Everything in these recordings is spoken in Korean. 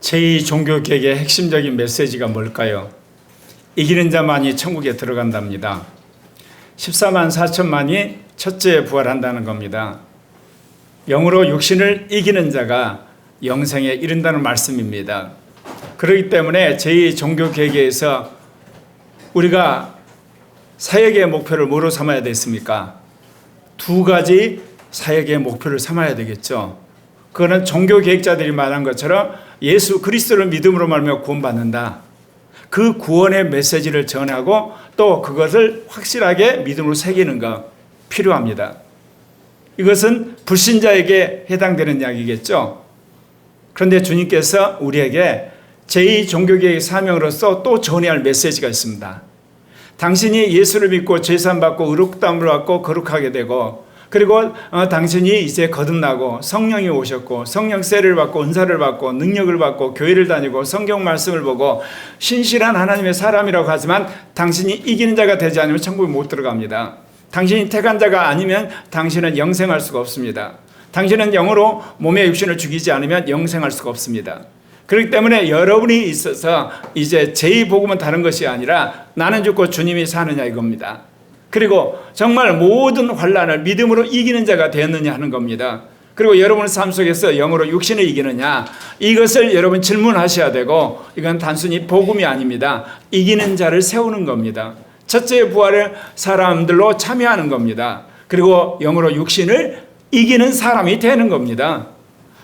제2종교개혁의 핵심적인 메시지가 뭘까요? 이기는 자만이 천국에 들어간답니다. 14만 4천만이 첫째 부활한다는 겁니다. 영으로 육신을 이기는 자가 영생에 이른다는 말씀입니다. 그렇기 때문에 제2종교개혁에서 우리가 사역의 목표를 뭐로 삼아야 됐습니까? 두 가지 사역의 목표를 삼아야 되겠죠. 그거는 종교개혁자들이 말한 것처럼 예수 그리스도를 믿음으로 말하며 구원받는다. 그 구원의 메시지를 전하고 또 그것을 확실하게 믿음으로 새기는 것 필요합니다. 이것은 불신자에게 해당되는 이야기겠죠. 그런데 주님께서 우리에게 제2종교개혁의 사명으로서 또 전해야 할 메시지가 있습니다. 당신이 예수를 믿고 죄사함 받고 의롭다함을 받고 거룩하게 되고 그리고 당신이 이제 거듭나고 성령이 오셨고 성령 세례를 받고 은사를 받고 능력을 받고 교회를 다니고 성경 말씀을 보고 신실한 하나님의 사람이라고 하지만 당신이 이기는 자가 되지 않으면 천국에 못 들어갑니다. 당신이 택한 자가 아니면 당신은 영생할 수가 없습니다. 당신은 영으로 몸의 육신을 죽이지 않으면 영생할 수가 없습니다. 그렇기 때문에 여러분이 있어서 이제 제2복음은 다른 것이 아니라 나는 죽고 주님이 사느냐 이겁니다. 그리고 정말 모든 환난을 믿음으로 이기는 자가 되었느냐 하는 겁니다. 그리고 여러분의 삶 속에서 영으로 육신을 이기느냐 이것을 여러분 질문하셔야 되고 이건 단순히 복음이 아닙니다. 이기는 자를 세우는 겁니다. 첫째 부활의 사람들로 참여하는 겁니다. 그리고 영으로 육신을 이기는 사람이 되는 겁니다.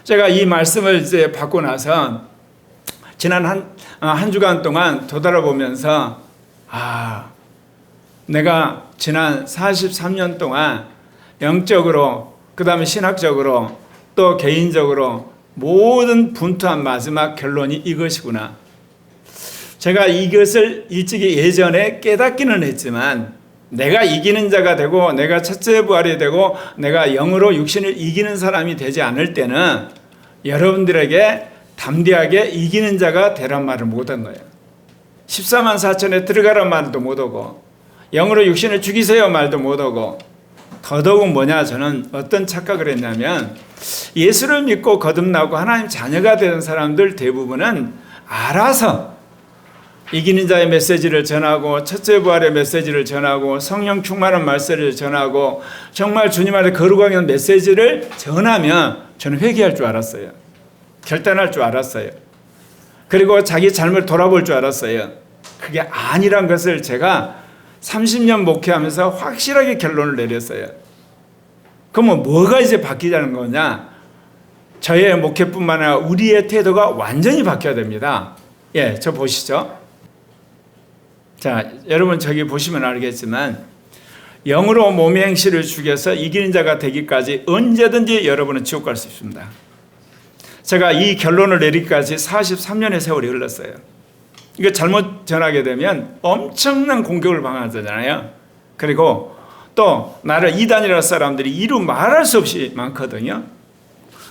제가 이 말씀을 이제 받고 나서 지난 한 주간 동안 되돌아보면서 내가 지난 43년 동안 영적으로 그 다음에 신학적으로 또 개인적으로 모든 분투한 마지막 결론이 이것이구나. 제가 이것을 일찍이 예전에 깨닫기는 했지만 내가 이기는 자가 되고 내가 첫째 부활이 되고 내가 영으로 육신을 이기는 사람이 되지 않을 때는 여러분들에게 담대하게 이기는 자가 되란 말을 못한 거예요. 14만 4천에 들어가란 말도 못하고 영으로 육신을 죽이세요 말도 못하고 더더욱 뭐냐 저는 어떤 착각을 했냐면 예수를 믿고 거듭나고 하나님 자녀가 되는 사람들 대부분은 알아서 이기는 자의 메시지를 전하고 첫째 부활의 메시지를 전하고 성령 충만한 메시지를 전하고 정말 주님 안에 거룩하게 하는 메시지를 전하면 저는 회개할 줄 알았어요. 결단할 줄 알았어요. 그리고 자기 잘못 돌아볼 줄 알았어요. 그게 아니란 것을 제가 30년 목회하면서 확실하게 결론을 내렸어요. 그러면 뭐가 이제 바뀌자는 거냐? 저의 목회뿐만 아니라 우리의 태도가 완전히 바뀌어야 됩니다. 예, 저 보시죠. 자, 여러분 저기 보시면 알겠지만 영으로 몸의 행실을 죽여서 이기는 자가 되기까지 언제든지 여러분은 지옥 갈 수 있습니다. 제가 이 결론을 내리기까지 43년의 세월이 흘렀어요. 이거 잘못 전하게 되면 엄청난 공격을 당하잖아요. 그리고 또 나를 이단이라는 사람들이 이루 말할 수 없이 많거든요.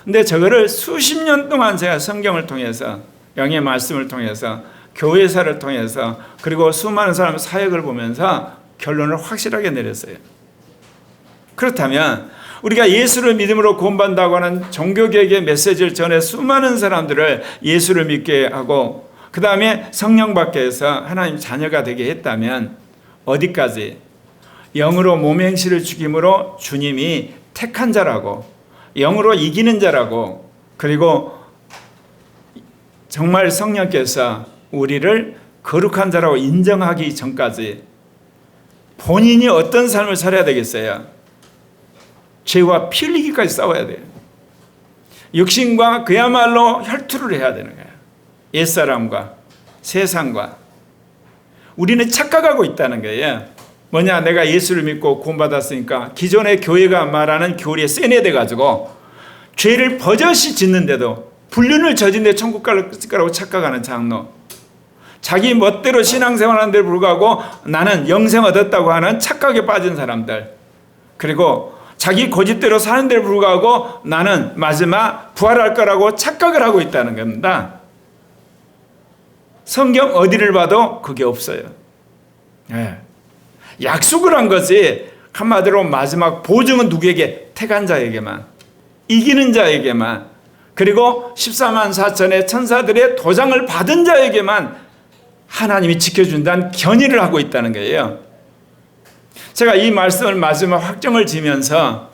근데 저거를 수십 년 동안 제가 성경을 통해서 영의 말씀을 통해서 교회사를 통해서 그리고 수많은 사람의 사역을 보면서 결론을 확실하게 내렸어요. 그렇다면 우리가 예수를 믿음으로 구원받는다고 하는 종교개혁의 메시지를 전해 수많은 사람들을 예수를 믿게 하고 그 다음에 성령 받게 해서 하나님 자녀가 되게 했다면 어디까지? 영으로 몸의 행실을 죽임으로 주님이 택한 자라고 영으로 이기는 자라고 그리고 정말 성령께서 우리를 거룩한 자라고 인정하기 전까지 본인이 어떤 삶을 살아야 되겠어요? 죄와 피 흘리기까지 싸워야 돼요. 육신과 그야말로 혈투를 해야 되는 거예요. 옛사람과 세상과. 우리는 착각하고 있다는 거예요. 뭐냐, 내가 예수를 믿고 구원받았으니까 기존의 교회가 말하는 교리에 세뇌돼가지고 죄를 버젓이 짓는데도 불륜을 저진데 천국 갈 거라고 착각하는 장로, 자기 멋대로 신앙생활하는 데 불구하고 나는 영생 얻었다고 하는 착각에 빠진 사람들, 그리고 자기 고집대로 사는 데 불구하고 나는 마지막 부활할 거라고 착각을 하고 있다는 겁니다. 성경 어디를 봐도 그게 없어요. 네. 약속을 한 것이 한마디로 마지막 보증은 누구에게? 택한 자에게만, 이기는 자에게만. 그리고 14만 4천의 천사들의 도장을 받은 자에게만 하나님이 지켜준다는 견의를 하고 있다는 거예요. 제가 이 말씀을 마지막 확정을 지면서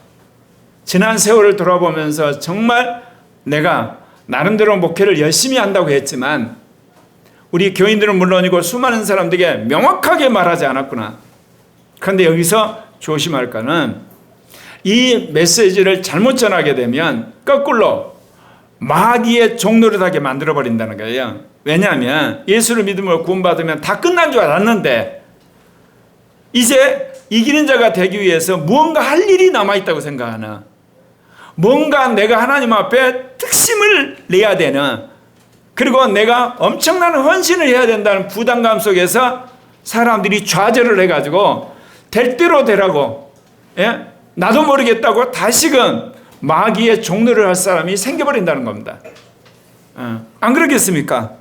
지난 세월을 돌아보면서 정말 내가 나름대로 목회를 열심히 한다고 했지만 우리 교인들은 물론이고 수많은 사람들에게 명확하게 말하지 않았구나. 그런데 여기서 조심할 거는 이 메시지를 잘못 전하게 되면 거꾸로 마귀의 종노릇하게 만들어버린다는 거예요. 왜냐하면 예수를 믿음으로 구원받으면 다 끝난 줄 알았는데 이제 이기는 자가 되기 위해서 무언가 할 일이 남아있다고 생각하나, 뭔가 내가 하나님 앞에 특심을 내야 되는, 그리고 내가 엄청난 헌신을 해야 된다는 부담감 속에서 사람들이 좌절을 해가지고 될 대로 되라고, 예? 나도 모르겠다고 다시금 마귀의 종노를 할 사람이 생겨버린다는 겁니다. 안 그렇겠습니까?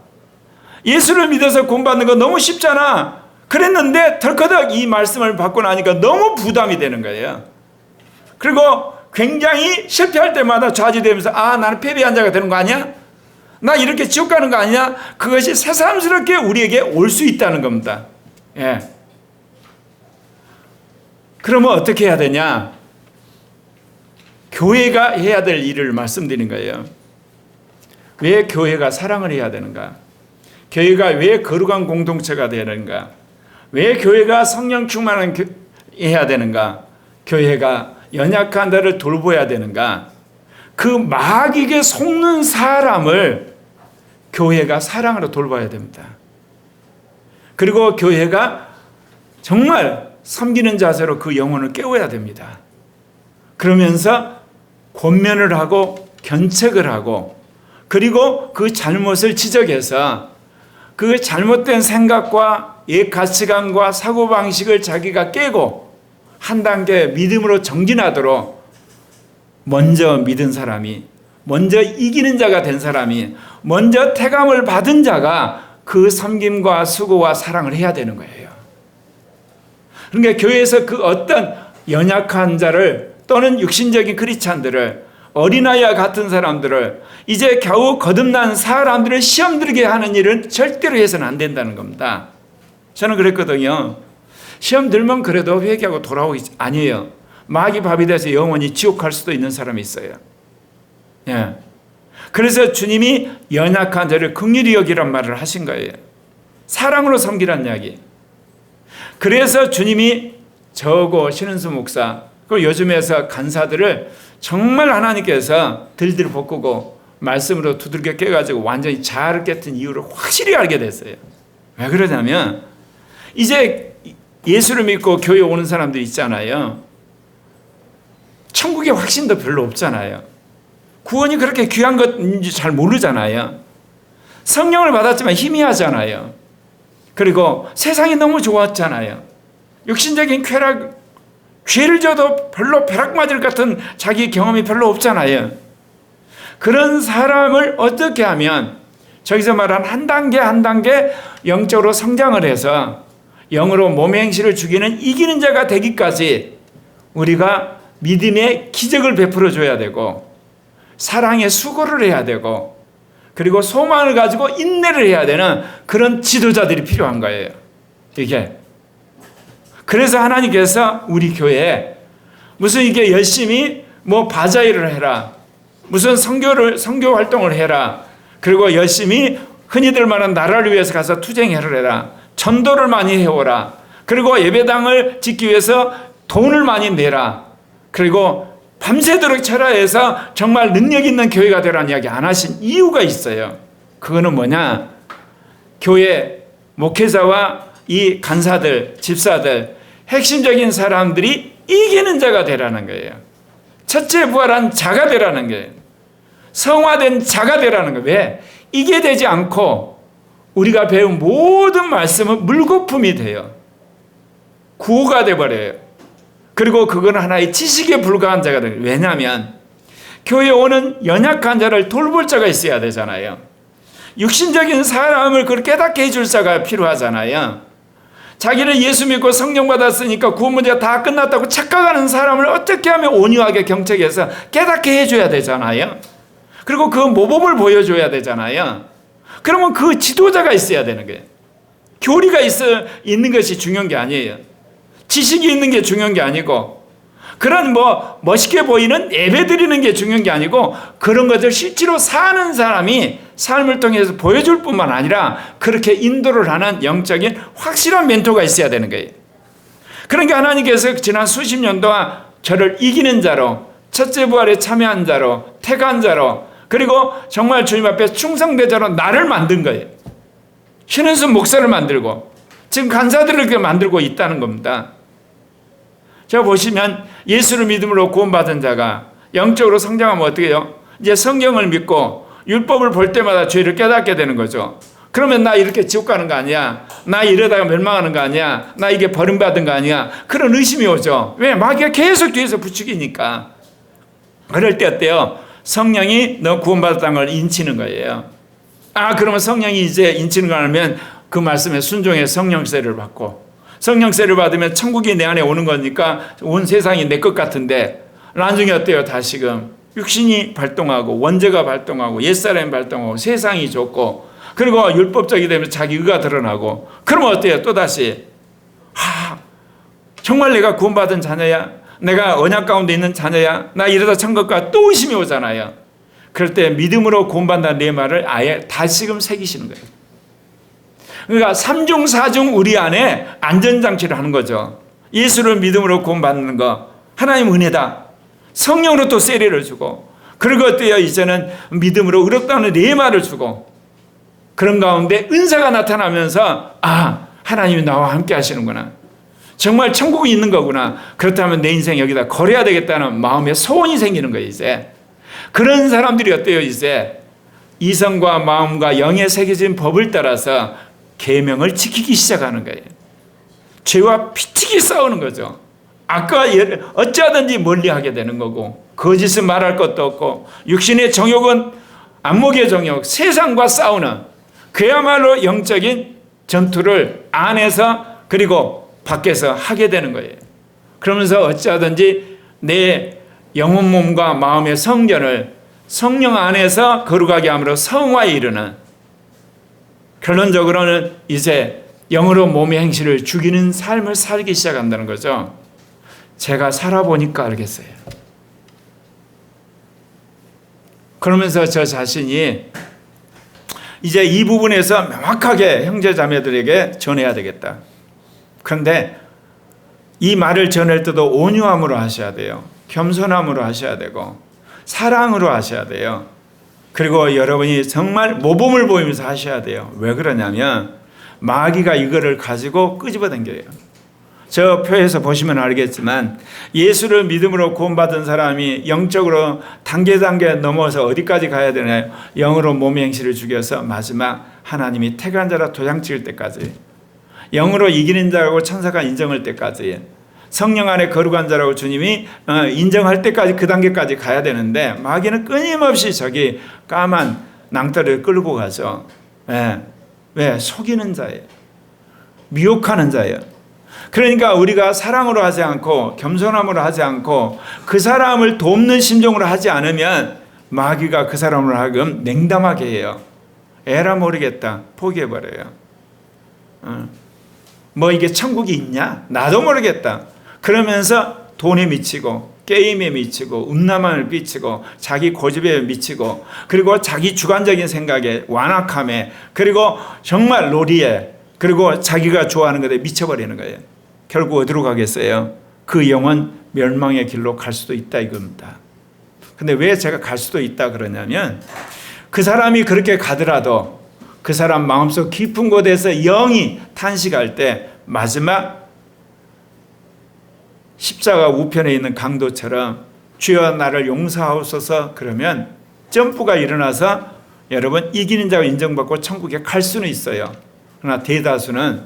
예수를 믿어서 구원받는 거 너무 쉽잖아. 그랬는데 덜커덕 이 말씀을 받고 나니까 너무 부담이 되는 거예요. 그리고 굉장히 실패할 때마다 좌지되면서 나는 패배한 자가 되는 거 아니야? 나 이렇게 지옥 가는 거 아니야? 그것이 새삼스럽게 우리에게 올 수 있다는 겁니다. 예. 그러면 어떻게 해야 되냐? 교회가 해야 될 일을 말씀드린 거예요. 왜 교회가 사랑을 해야 되는가? 교회가 왜 거룩한 공동체가 되는가? 왜 교회가 성령 충만한 해야 되는가? 교회가 연약한 자를 돌보아야 되는가? 그 마귀에게 속는 사람을 교회가 사랑으로 돌봐야 됩니다. 그리고 교회가 정말 섬기는 자세로 그 영혼을 깨워야 됩니다. 그러면서 권면을 하고 견책을 하고, 그리고 그 잘못을 지적해서 그 잘못된 생각과 옛 가치관과 사고방식을 자기가 깨고 한 단계 믿음으로 정진하도록 먼저 믿은 사람이, 먼저 이기는 자가 된 사람이, 먼저 태감을 받은 자가 그 섬김과 수고와 사랑을 해야 되는 거예요. 그러니까 교회에서 그 어떤 연약한 자를 또는 육신적인 크리스찬들을, 어린아이와 같은 사람들을, 이제 겨우 거듭난 사람들을 시험 들게 하는 일은 절대로 해서는 안 된다는 겁니다. 저는 그랬거든요. 시험 들면 그래도 회개하고 돌아오기 아니에요. 마귀 밥이 돼서 영원히 지옥 갈 수도 있는 사람이 있어요. 예. 그래서 주님이 연약한 자를 긍휼히 여기란 말을 하신 거예요. 사랑으로 섬기란 이야기. 그래서 주님이 저고 신은수 목사, 그리고 요즘에서 간사들을 정말 하나님께서 들들 볶고 말씀으로 두들겨 깨가지고 완전히 자아를 깨뜨린 이유를 확실히 알게 됐어요. 왜 그러냐면 이제 예수를 믿고 교회 오는 사람들 있잖아요. 천국의 확신도 별로 없잖아요. 구원이 그렇게 귀한 것인지 잘 모르잖아요. 성령을 받았지만 희미하잖아요. 그리고 세상이 너무 좋았잖아요. 육신적인 쾌락, 죄를 져도 별로 벼락 맞을 같은 자기 경험이 별로 없잖아요. 그런 사람을 어떻게 하면 저기서 말한 한 단계 한 단계 영적으로 성장을 해서 영으로 몸의 행실을 죽이는 이기는 자가 되기까지 우리가 믿음의 기적을 베풀어 줘야 되고, 사랑의 수고를 해야 되고, 그리고 소망을 가지고 인내를 해야 되는 그런 지도자들이 필요한 거예요. 이게. 그래서 하나님께서 우리 교회에 무슨 이게 열심히 뭐 바자일을 해라, 무슨 선교 활동을 해라, 그리고 열심히 흔히들 말하는 나라를 위해서 가서 투쟁을 해라, 전도를 많이 해오라, 그리고 예배당을 짓기 위해서 돈을 많이 내라, 그리고 밤새도록 철야해서 정말 능력 있는 교회가 되라는 이야기 안 하신 이유가 있어요. 그거는 뭐냐? 교회 목회자와 이 간사들, 집사들, 핵심적인 사람들이 이기는 자가 되라는 거예요. 첫째 부활한 자가 되라는 거예요. 성화된 자가 되라는 거예요. 왜? 이게 되지 않고 우리가 배운 모든 말씀은 물거품이 돼요. 구호가 돼버려요. 그리고 그건 하나의 지식에 불과한 자가 돼요. 왜냐하면 교회에 오는 연약한 자를 돌볼 자가 있어야 되잖아요. 육신적인 사람을 그걸 깨닫게 해줄 자가 필요하잖아요. 자기는 예수 믿고 성령 받았으니까 구원 문제가 다 끝났다고 착각하는 사람을 어떻게 하면 온유하게 경책해서 깨닫게 해줘야 되잖아요. 그리고 그 모범을 보여줘야 되잖아요. 그러면 그 지도자가 있어야 되는 거예요. 교리가 있는 것이 중요한 게 아니에요. 지식이 있는 게 중요한 게 아니고, 그런 멋있게 보이는 예배 드리는 게 중요한 게 아니고, 그런 것을 실제로 사는 사람이 삶을 통해서 보여줄 뿐만 아니라 그렇게 인도를 하는 영적인 확실한 멘토가 있어야 되는 거예요. 그러니까 하나님께서 지난 수십 년 동안 저를 이기는 자로, 첫째 부활에 참여한 자로, 택한 자로, 그리고 정말 주님 앞에 충성된 자로 나를 만든 거예요. 신은수 목사를 만들고 지금 간사들을 이렇게 만들고 있다는 겁니다. 저 보시면 예수를 믿음으로 구원받은 자가 영적으로 성장하면 어떻게 해요? 이제 성경을 믿고 율법을 볼 때마다 죄를 깨닫게 되는 거죠. 그러면 나 이렇게 지옥 가는 거 아니야? 나 이러다가 멸망하는 거 아니야? 나 이게 버림받은 거 아니야? 그런 의심이 오죠. 왜? 마귀가 계속 뒤에서 부추기니까. 그럴 때 어때요? 성령이 너 구원받았다는 걸 인치는 거예요. 그러면 성령이 이제 인치는 걸 알면 그 말씀에 순종해 성령세를 받고, 성령세를 받으면 천국이 내 안에 오는 거니까 온 세상이 내 것 같은데, 나중에 어때요? 다시금 육신이 발동하고 원죄가 발동하고 옛사람이 발동하고 세상이 좋고, 그리고 율법적이 되면 자기 의가 드러나고, 그러면 어때요? 또다시 정말 내가 구원받은 자녀야? 내가 언약 가운데 있는 자녀야? 나 이러다 천국 가? 또 의심이 오잖아요. 그럴 때 믿음으로 구원받는다는 내 말을 아예 다시금 새기시는 거예요. 그러니까 3중 4중 우리 안에 안전장치를 하는 거죠. 예수를 믿음으로 구원받는 거, 하나님 은혜다. 성령으로 또 세례를 주고, 그리고 어때요? 이제는 믿음으로 의롭다는 내 말을 주고, 그런 가운데 은사가 나타나면서 하나님이 나와 함께 하시는구나. 정말 천국이 있는 거구나. 그렇다면 내 인생 여기다 걸어야 되겠다는 마음의 소원이 생기는 거예요. 이제 그런 사람들이 어때요? 이제 이성과 마음과 영에 새겨진 법을 따라서 계명을 지키기 시작하는 거예요. 죄와 피튀기 싸우는 거죠. 아까 어찌하든지 멀리하게 되는 거고, 거짓은 말할 것도 없고, 육신의 정욕은 안목의 정욕, 세상과 싸우는, 그야말로 영적인 전투를 안에서 그리고 밖에서 하게 되는 거예요. 그러면서 어찌하든지 내 영혼 몸과 마음의 성전을 성령 안에서 거룩하게 함으로 성화에 이르는, 결론적으로는 이제 영으로 몸의 행실을 죽이는 삶을 살기 시작한다는 거죠. 제가 살아보니까 알겠어요. 그러면서 저 자신이 이제 이 부분에서 명확하게 형제자매들에게 전해야 되겠다. 그런데 이 말을 전할 때도 온유함으로 하셔야 돼요. 겸손함으로 하셔야 되고 사랑으로 하셔야 돼요. 그리고 여러분이 정말 모범을 보이면서 하셔야 돼요. 왜 그러냐면 마귀가 이거를 가지고 끄집어당겨요. 저 표에서 보시면 알겠지만 예수를 믿음으로 구원받은 사람이 영적으로 단계 넘어서 어디까지 가야 되나요? 영으로 몸의 행실을 죽여서 마지막 하나님이 택한 자라 도장 찍을 때까지, 영으로 이기는 자라고 천사가 인정할 때까지, 성령 안에 거룩한 자라고 주님이 인정할 때까지, 그 단계까지 가야 되는데 마귀는 끊임없이 저기 까만 낭떠를 끌고 가죠. 왜? 속이는 자예요. 미혹하는 자예요. 그러니까 우리가 사랑으로 하지 않고 겸손함으로 하지 않고 그 사람을 돕는 심정으로 하지 않으면 마귀가 그 사람을 하여금 냉담하게 해요. 에라 모르겠다. 포기해버려요. 뭐 이게 천국이 있냐? 나도 모르겠다. 그러면서 돈에 미치고 게임에 미치고 음란함을 미치고 자기 고집에 미치고, 그리고 자기 주관적인 생각에, 완악함에, 그리고 정말 놀이에, 그리고 자기가 좋아하는 것에 미쳐버리는 거예요. 결국 어디로 가겠어요? 그 영혼 멸망의 길로 갈 수도 있다 이겁니다. 근데 왜 제가 갈 수도 있다 그러냐면, 그 사람이 그렇게 가더라도 그 사람 마음속 깊은 곳에서 영이 탄식할 때 마지막 십자가 우편에 있는 강도처럼 주여 나를 용서하옵소서 그러면 점프가 일어나서 여러분 이기는 자가 인정받고 천국에 갈 수는 있어요. 그러나 대다수는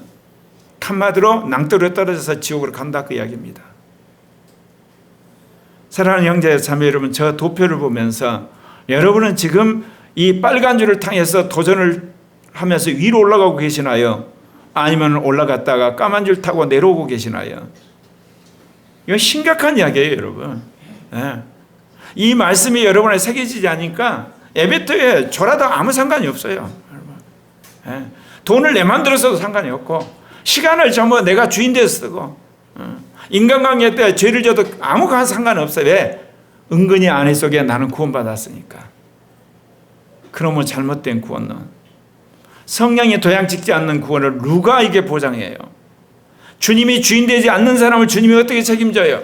한마디로 낭떠러에 떨어져서 지옥으로 간다 그 이야기입니다. 사랑하는 형제 자매 여러분, 저 도표를 보면서 여러분은 지금 이 빨간 줄을 향해서 도전을 하면서 위로 올라가고 계시나요? 아니면 올라갔다가 까만 줄 타고 내려오고 계시나요? 이건 심각한 이야기예요, 여러분. 이 말씀이 여러분에 새겨지지 않으니까 예배터에 줘라도 아무 상관이 없어요. 예. 돈을 내 맘대로 써도 상관이 없고, 시간을 전부 내가 주인 돼서 쓰고, 인간관계 때 죄를 져도 아무 상관없어요. 왜? 은근히 안에 속에 나는 구원받았으니까. 그러면 잘못된 구원은, 성령이 도장 찍지 않는 구원을 누가 이게 보장해요? 주님이 주인 되지 않는 사람을 주님이 어떻게 책임져요?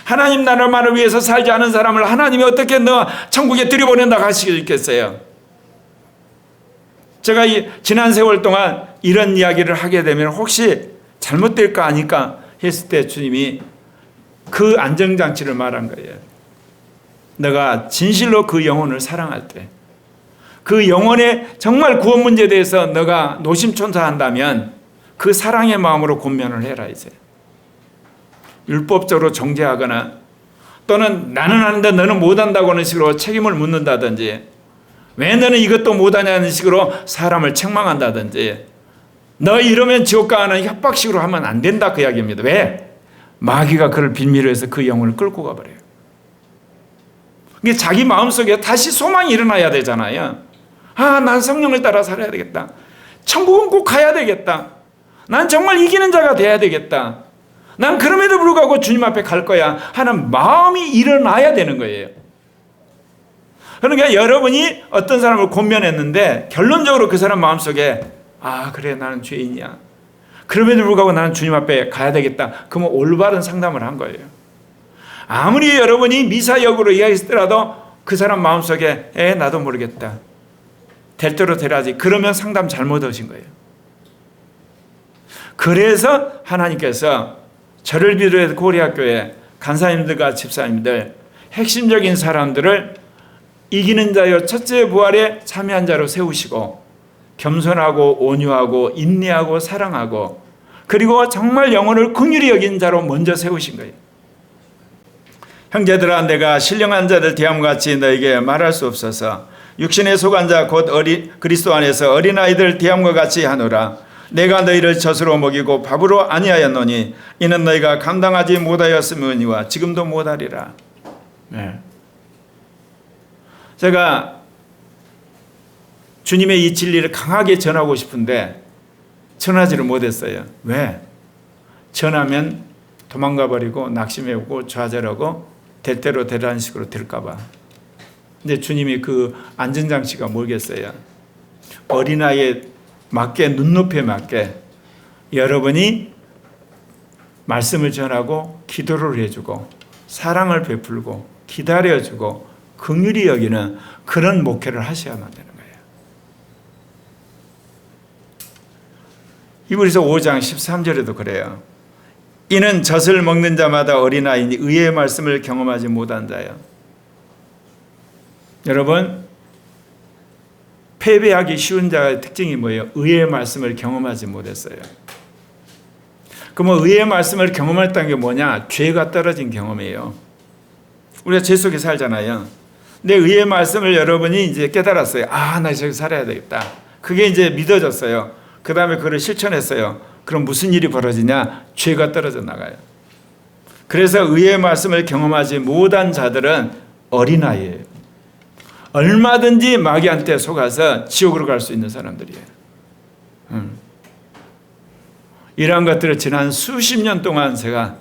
하나님 나라만을 위해서 살지 않은 사람을 하나님이 어떻게 너 천국에 들여보낸다고 하시겠어요? 제가 지난 세월 동안 이런 이야기를 하게 되면 혹시 잘못될까 아닐까 했을 때 주님이 그 안정장치를 말한 거예요. 너가 진실로 그 영혼을 사랑할 때, 그 영혼의 정말 구원 문제에 대해서 너가 노심초사한다면 그 사랑의 마음으로 권면을 해라. 이제 율법적으로 정죄하거나 또는 나는 하는데 너는 못한다고 하는 식으로 책임을 묻는다든지, 왜 너는 이것도 못하냐는 식으로 사람을 책망한다든지, 너 이러면 지옥 가는 협박식으로 하면 안 된다, 그 이야기입니다. 왜? 마귀가 그를 빌미로 해서 그 영혼을 끌고 가버려요. 이게 자기 마음속에 다시 소망이 일어나야 되잖아요. 아, 난 성령을 따라 살아야 되겠다. 천국은 꼭 가야 되겠다. 난 정말 이기는 자가 돼야 되겠다. 난 그럼에도 불구하고 주님 앞에 갈 거야 하는 마음이 일어나야 되는 거예요. 그러니까 여러분이 어떤 사람을 권면했는데 결론적으로 그 사람 마음속에 아, 그래, 나는 죄인이야. 그럼에도 불구하고 나는 주님 앞에 가야 되겠다. 그러면 올바른 상담을 한 거예요. 아무리 여러분이 미사역으로 이야기했더라도 그 사람 마음속에 나도 모르겠다. 될 대로 되라지. 그러면 상담 잘못 하신 거예요. 그래서 하나님께서 저를 비롯해서 고리학교에 간사님들과 집사님들, 핵심적인 사람들을 이기는 자여 첫째 부활에 참여한 자로 세우시고, 겸손하고 온유하고 인내하고 사랑하고, 그리고 정말 영혼을 긍휼히 여긴 자로 먼저 세우신 거예요. 형제들아, 내가 신령한 자들 대함같이 너에게 말할 수 없어서 육신에 속한 자 곧 그리스도 안에서 어린아이들 대함과 같이 하노라. 내가 너희를 젖으로 먹이고 밥으로 아니하였노니 이는 너희가 감당하지 못하였음이니와 지금도 못하리라. 네. 제가 주님의 이 진리를 강하게 전하고 싶은데 전하지를 못했어요. 왜? 전하면 도망가 버리고 낙심해오고 좌절하고 될 대로 되라는 식으로 될까 봐. 근데 주님이 그 안전장치가 뭐겠어요? 어린아이에 맞게, 눈높이에 맞게 여러분이 말씀을 전하고 기도를 해주고 사랑을 베풀고 기다려주고 긍휼히 여기는 그런 목회를 하셔야만 되는 거예요. 히브리서 5장 13절에도 그래요. 이는 젖을 먹는 자마다 어린아이니 의의 말씀을 경험하지 못한 자요. 여러분, 패배하기 쉬운 자의 특징이 뭐예요? 의의 말씀을 경험하지 못했어요. 그러면 의의 말씀을 경험했다는 게 뭐냐? 죄가 떨어진 경험이에요. 우리가 죄 속에 살잖아요. 근데 의의 말씀을 여러분이 이제 깨달았어요. 아, 나 저기 살아야 되겠다. 그게 이제 믿어졌어요. 그 다음에 그걸 실천했어요. 그럼 무슨 일이 벌어지냐? 죄가 떨어져 나가요. 그래서 의의 말씀을 경험하지 못한 자들은 어린아이예요. 얼마든지 마귀한테 속아서 지옥으로 갈 수 있는 사람들이에요. 이러한 것들을 지난 수십 년 동안 제가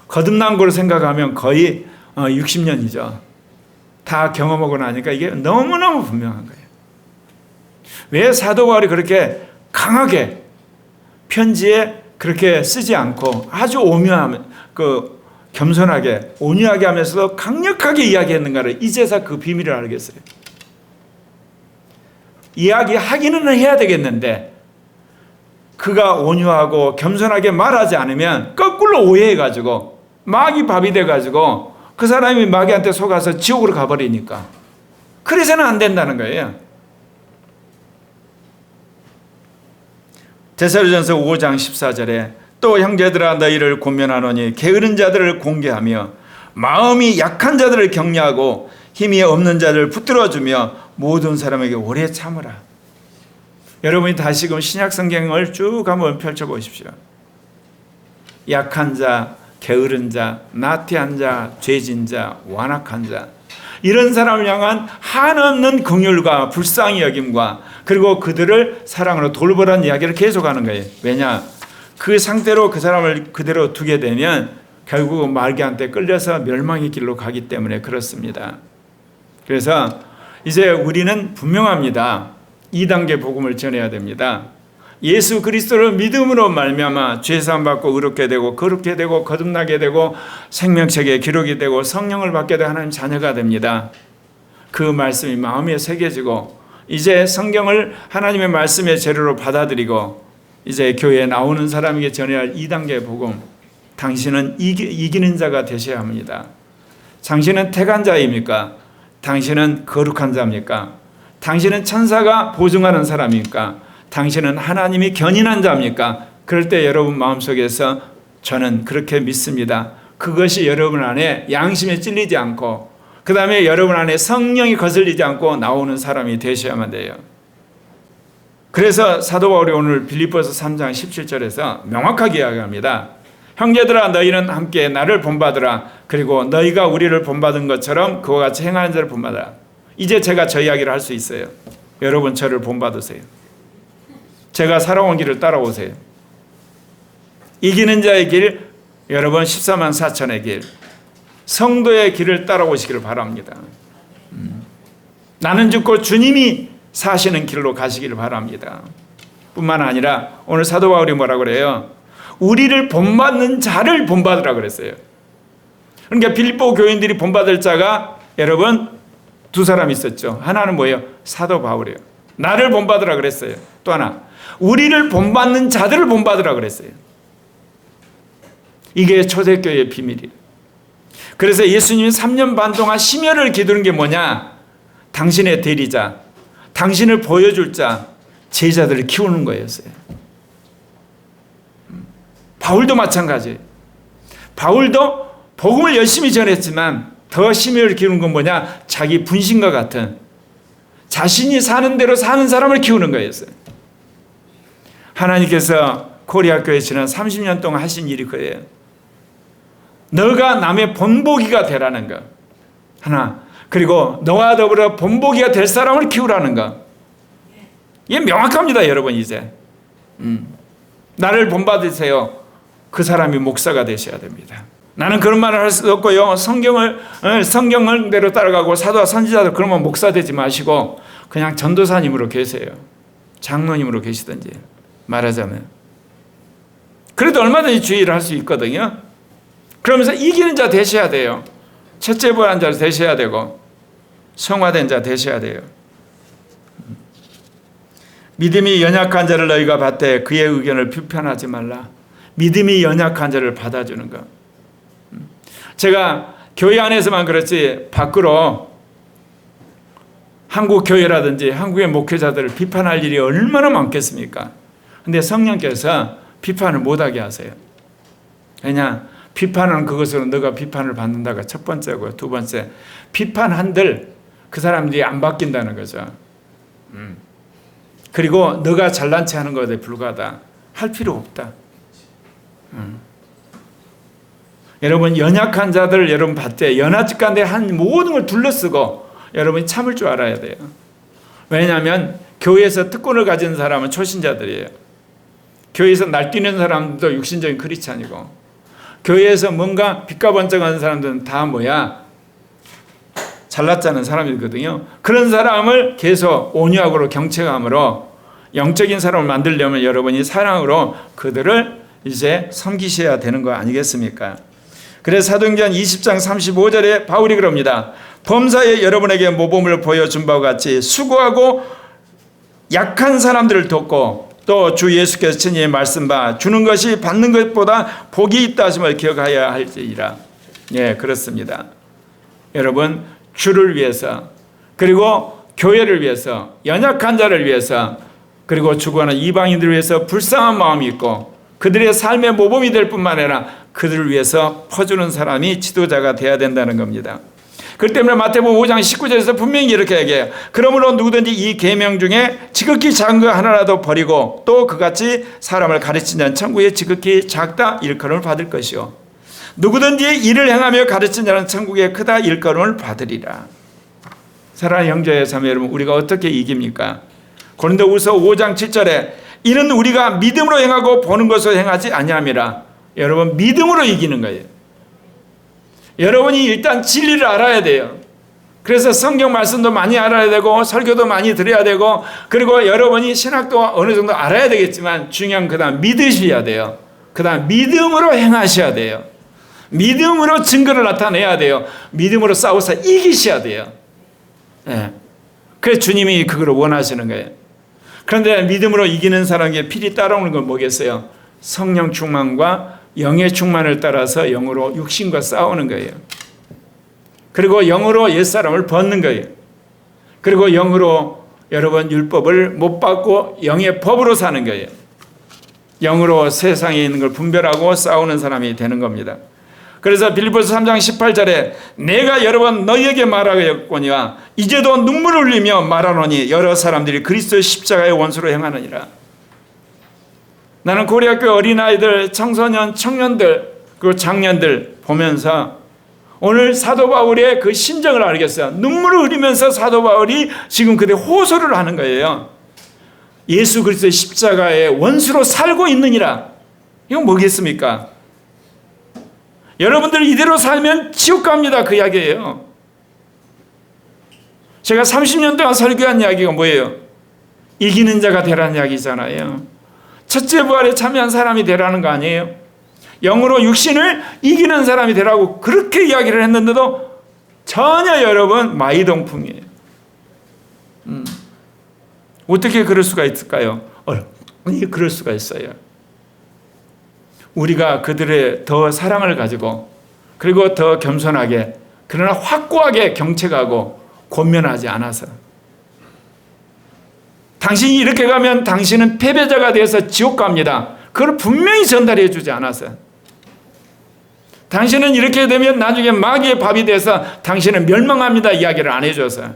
거듭난 걸로 생각하면 거의 60년이죠. 다 경험하고 나니까 이게 너무너무 분명한 거예요. 왜 사도 바울이 그렇게 강하게 편지에 그렇게 쓰지 않고 아주 오묘하면 겸손하게 온유하게 하면서도 강력하게 이야기했는가를 이제서 그 비밀을 알겠어요. 이야기하기는 해야 되겠는데 그가 온유하고 겸손하게 말하지 않으면 거꾸로 오해해가지고 마귀 밥이 돼가지고 그 사람이 마귀한테 속아서 지옥으로 가버리니까 그래서는 안 된다는 거예요. 데살로니가전서 5장 14절에 또 형제들아 너희를 권면하노니 게으른 자들을 공개하며 마음이 약한 자들을 격려하고 힘이 없는 자들을 붙들어주며 모든 사람에게 오래 참으라. 여러분이 다시금 신약 성경을 쭉 한번 펼쳐보십시오. 약한 자, 게으른 자, 나태한 자, 죄진 자, 완악한 자, 이런 사람을 향한 한없는 긍휼과 불쌍히 여김과 그리고 그들을 사랑으로 돌보라는 이야기를 계속하는 거예요. 왜냐? 그 상태로 그 사람을 그대로 두게 되면 결국 마귀한테 끌려서 멸망의 길로 가기 때문에 그렇습니다. 그래서 이제 우리는 분명합니다. 2단계 복음을 전해야 됩니다. 예수 그리스도를 믿음으로 말미암아 죄사함 받고 의롭게 되고 거룩게 되고 거듭나게 되고 생명책에 기록이 되고 성령을 받게 되고 하나님 자녀가 됩니다. 그 말씀이 마음에 새겨지고 이제 성경을 하나님의 말씀의 재료로 받아들이고 이제 교회에 나오는 사람에게 전해야 할 2단계 복음. 당신은 이기는 자가 되셔야 합니다. 당신은 택한 자입니까? 당신은 거룩한 자입니까? 당신은 천사가 보증하는 사람입니까? 당신은 하나님이 견인한 자입니까? 그럴 때 여러분 마음속에서 저는 그렇게 믿습니다. 그것이 여러분 안에 양심에 찔리지 않고 그 다음에 여러분 안에 성령이 거슬리지 않고 나오는 사람이 되셔야만 돼요. 그래서 사도 바울이 오늘 빌립보서 3장 17절에서 명확하게 이야기합니다. 형제들아 너희는 함께 나를 본받으라. 그리고 너희가 우리를 본받은 것처럼 그와 같이 행하는 자를 본받으라. 이제 제가 저 이야기를 할 수 있어요. 여러분 저를 본받으세요. 제가 살아온 길을 따라오세요. 이기는 자의 길, 여러분 14만 4천의 길, 성도의 길을 따라오시기를 바랍니다. 나는 죽고 주님이 사시는 길로 가시기를 바랍니다. 뿐만 아니라 오늘 사도 바울이 뭐라고 그래요? 우리를 본받는 자를 본받으라 그랬어요. 그러니까 빌립보 교인들이 본받을 자가 여러분 두 사람 있었죠. 하나는 뭐예요? 사도 바울이에요. 나를 본받으라 그랬어요. 또 하나 우리를 본받는 자들을 본받으라 그랬어요. 이게 초대교회의 비밀이에요. 그래서 예수님이 3년 반 동안 심혈을 기두는 게 뭐냐? 당신의 대리자, 당신을 보여줄 자, 제자들을 키우는 거였어요. 바울도 마찬가지예요. 바울도 복음을 열심히 전했지만 더 심혈을 기우는 건 뭐냐? 자기 분신과 같은 자신이 사는 대로 사는 사람을 키우는 거였어요. 하나님께서 코리아 교회 지난 30년 동안 하신 일이 그래요. 너가 남의 본보기가 되라는 거 하나, 그리고 너와 더불어 본보기가 될 사람을 키우라는 거. 이게 명확합니다. 여러분 이제 나를 본받으세요. 그 사람이 목사가 되셔야 됩니다. 나는 그런 말을 할 수 없고요. 성경대로 따라가고 사도와 선지자들 그러면 목사 되지 마시고 그냥 전도사님으로 계세요. 장로님으로 계시든지 말하자면. 그래도 얼마든지 주의를 할 수 있거든요. 그러면서 이기는 자 되셔야 돼요. 첫째 부활한 자 되셔야 되고 성화된 자 되셔야 돼요. 믿음이 연약한 자를 너희가 받되 그의 의견을 비판하지 말라. 믿음이 연약한 자를 받아주는 것. 제가 교회 안에서만 그렇지 밖으로 한국 교회라든지 한국의 목회자들을 비판할 일이 얼마나 많겠습니까? 근데 성령께서 비판을 못하게 하세요. 왜냐? 비판은 그것으로 너가 비판을 받는다가 첫 번째고요. 두 번째, 비판한들 그 사람들이 안 바뀐다는 거죠. 그리고 너가 잘난 체 하는 것에 불과하다. 할 필요 없다. 여러분 연약한 자들 여러분 봤대. 연합직간대 한 모든 걸 둘러쓰고 여러분이 참을 줄 알아야 돼요. 왜냐하면 교회에서 특권을 가진 사람은 초신자들이에요. 교회에서 날뛰는 사람도 육신적인 크리스찬이고 교회에서 뭔가 빛과 번쩍하는 사람들은 다 뭐야? 잘났자는 사람이거든요. 그런 사람을 계속 온유하고 경청함으로 영적인 사람을 만들려면 여러분이 사랑으로 그들을 이제 섬기셔야 되는 거 아니겠습니까? 그래서 사도행전 20장 35절에 바울이 그럽니다. 범사에 여러분에게 모범을 보여준 바와 같이 수고하고 약한 사람들을 돕고 또 주 예수께서 친히 말씀 주는 것이 받는 것보다 복이 있다 하심을 기억하여야 할지니라. 예, 그렇습니다. 여러분 주를 위해서 그리고 교회를 위해서 연약한 자를 위해서 그리고 죽어가는 이방인들을 위해서 불쌍한 마음이 있고 그들의 삶의 모범이 될 뿐만 아니라 그들을 위해서 퍼주는 사람이 지도자가 되어야 된다는 겁니다. 그 때문에 마태복음 5장 19절에서 분명히 이렇게 얘기해요. 그러므로 누구든지 이 계명 중에 지극히 작은 거 하나라도 버리고 또 그같이 사람을 가르치는 자는 천국에 지극히 작다 일컬음을 받을 것이요 누구든지 일을 행하며 가르치는 자는 천국에 크다 일컬음을 받으리라. 사랑하는 형제 자매 여러분, 우리가 어떻게 이깁니까? 고린도후서 5장 7절에 이는 우리가 믿음으로 행하고 보는 것으로 행하지 아니함이라. 여러분, 믿음으로 이기는 거예요. 여러분이 일단 진리를 알아야 돼요. 그래서 성경 말씀도 많이 알아야 되고 설교도 많이 들어야 되고, 그리고 여러분이 신학도 어느 정도 알아야 되겠지만 중요한 그다음 믿으셔야 돼요. 그다음 믿음으로 행하셔야 돼요. 믿음으로 증거를 나타내야 돼요. 믿음으로 싸워서 이기셔야 돼요. 네. 그래서 주님이 그걸 원하시는 거예요. 그런데 믿음으로 이기는 사람에게 필히 따라오는 건 뭐겠어요? 성령 충만과 영의 충만을 따라서 영으로 육신과 싸우는 거예요. 그리고 영으로 옛사람을 벗는 거예요. 그리고 영으로 여러분 율법을 못 받고 영의 법으로 사는 거예요. 영으로 세상에 있는 걸 분별하고 싸우는 사람이 되는 겁니다. 그래서 빌립보서 3장 18절에 내가 여러 번 너희에게 말하였거니와 이제도 눈물을 흘리며 말하노니 여러 사람들이 그리스도의 십자가의 원수로 행하느니라. 나는 고려학교 어린아이들, 청소년, 청년들, 그리고 장년들 보면서 오늘 사도 바울의 그 심정을 알겠어요. 눈물을 흘리면서 사도 바울이 지금 그대 호소를 하는 거예요. 예수 그리스도의 십자가의 원수로 살고 있느니라. 이건 뭐겠습니까? 여러분들 이대로 살면 지옥 갑니다. 그 이야기예요. 제가 30년 동안 설교한 이야기가 뭐예요? 이기는 자가 되라는 이야기잖아요. 첫째 부활에 참여한 사람이 되라는 거 아니에요? 영으로 육신을 이기는 사람이 되라고 그렇게 이야기를 했는데도 전혀 여러분 마이동풍이에요. 어떻게 그럴 수가 있을까요? 그럴 수가 있어요. 우리가 그들의 더 사랑을 가지고 그리고 더 겸손하게 그러나 확고하게 경책하고 권면하지 않아서, 당신이 이렇게 가면 당신은 패배자가 되어서 지옥 갑니다. 그걸 분명히 전달해 주지 않아서, 당신은 이렇게 되면 나중에 마귀의 밥이 돼서 당신은 멸망합니다 이야기를 안 해줘서.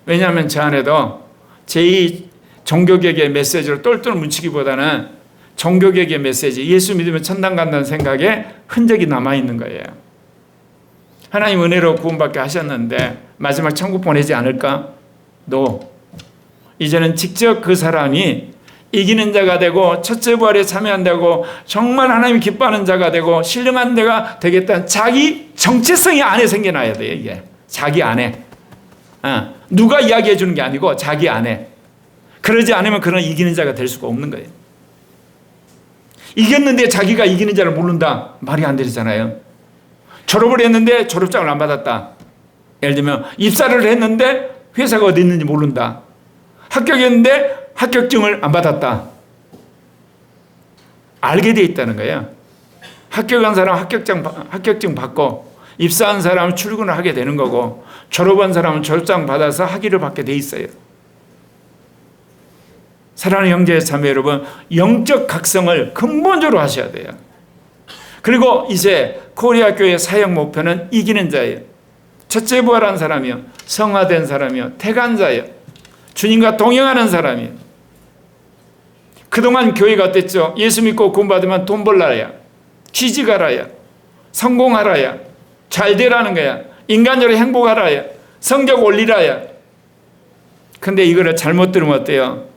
왜냐하면 저 안에도 제2 종교개혁의 메시지를 똘똘 뭉치기보다는 종교개혁의 메시지, 예수 믿으면 천당 간다는 생각에 흔적이 남아있는 거예요. 하나님 은혜로 구원받게 하셨는데 마지막 천국 보내지 않을까? 이제는 직접 그 사람이 이기는 자가 되고 첫째 부활에 참여한다고 정말 하나님이 기뻐하는 자가 되고 신령한 자가 되겠다는 자기 정체성이 안에 생겨나야 돼요. 이게 자기 안에. 누가 이야기해 주는 게 아니고 자기 안에. 그러지 않으면 그런 이기는 자가 될 수가 없는 거예요. 이겼는데 자기가 이기는 자를 모른다. 말이 안 되잖아요. 졸업을 했는데 졸업장을 안 받았다. 예를 들면 입사를 했는데 회사가 어디 있는지 모른다. 합격했는데 합격증을 안 받았다. 알게 돼 있다는 거예요. 합격한 사람 합격증 받고, 입사한 사람은 출근을 하게 되는 거고, 졸업한 사람은 졸업장 받아서 학위를 받게 돼 있어요. 사랑하는 형제 자매 여러분, 영적 각성을 근본적으로 하셔야 돼요. 그리고 이제 코리아 교회 사역 목표는 이기는 자예요. 첫째 부활한 사람이요, 성화된 사람이요, 태간 자예요, 주님과 동행하는 사람이에요. 그동안 교회가 어땠죠? 예수 믿고 구원받으면 돈 벌라야, 취직하라야, 성공하라야, 잘 되라는 거야, 인간적으로 행복하라야, 성적 올리라야. 근데 이거를 잘못 들으면 어때요?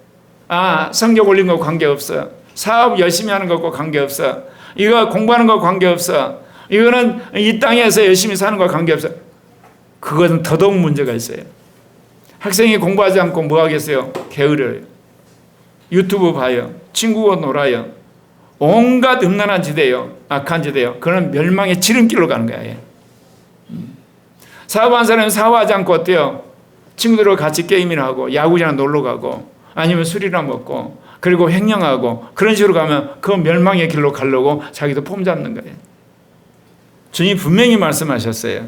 성적 올린 거 관계없어. 사업 열심히 하는 것과 관계없어. 이거 공부하는 거 관계없어. 이거는 이 땅에서 열심히 사는 거 관계없어. 그것은 더더욱 문제가 있어요. 학생이 공부하지 않고 뭐 하겠어요? 게으르요. 유튜브 봐요. 친구와 놀아요. 온갖 음란한 지대요. 악한 지대요. 그건 멸망의 지름길로 가는 거예요. 사업하는 사람은 사업하지 않고 어때요? 친구들과 같이 게임이나 하고 야구장에 놀러 가고 아니면 술이나 먹고 그리고 횡령하고 그런 식으로 가면 그 멸망의 길로 가려고 자기도 폼 잡는 거예요. 주님이 분명히 말씀하셨어요.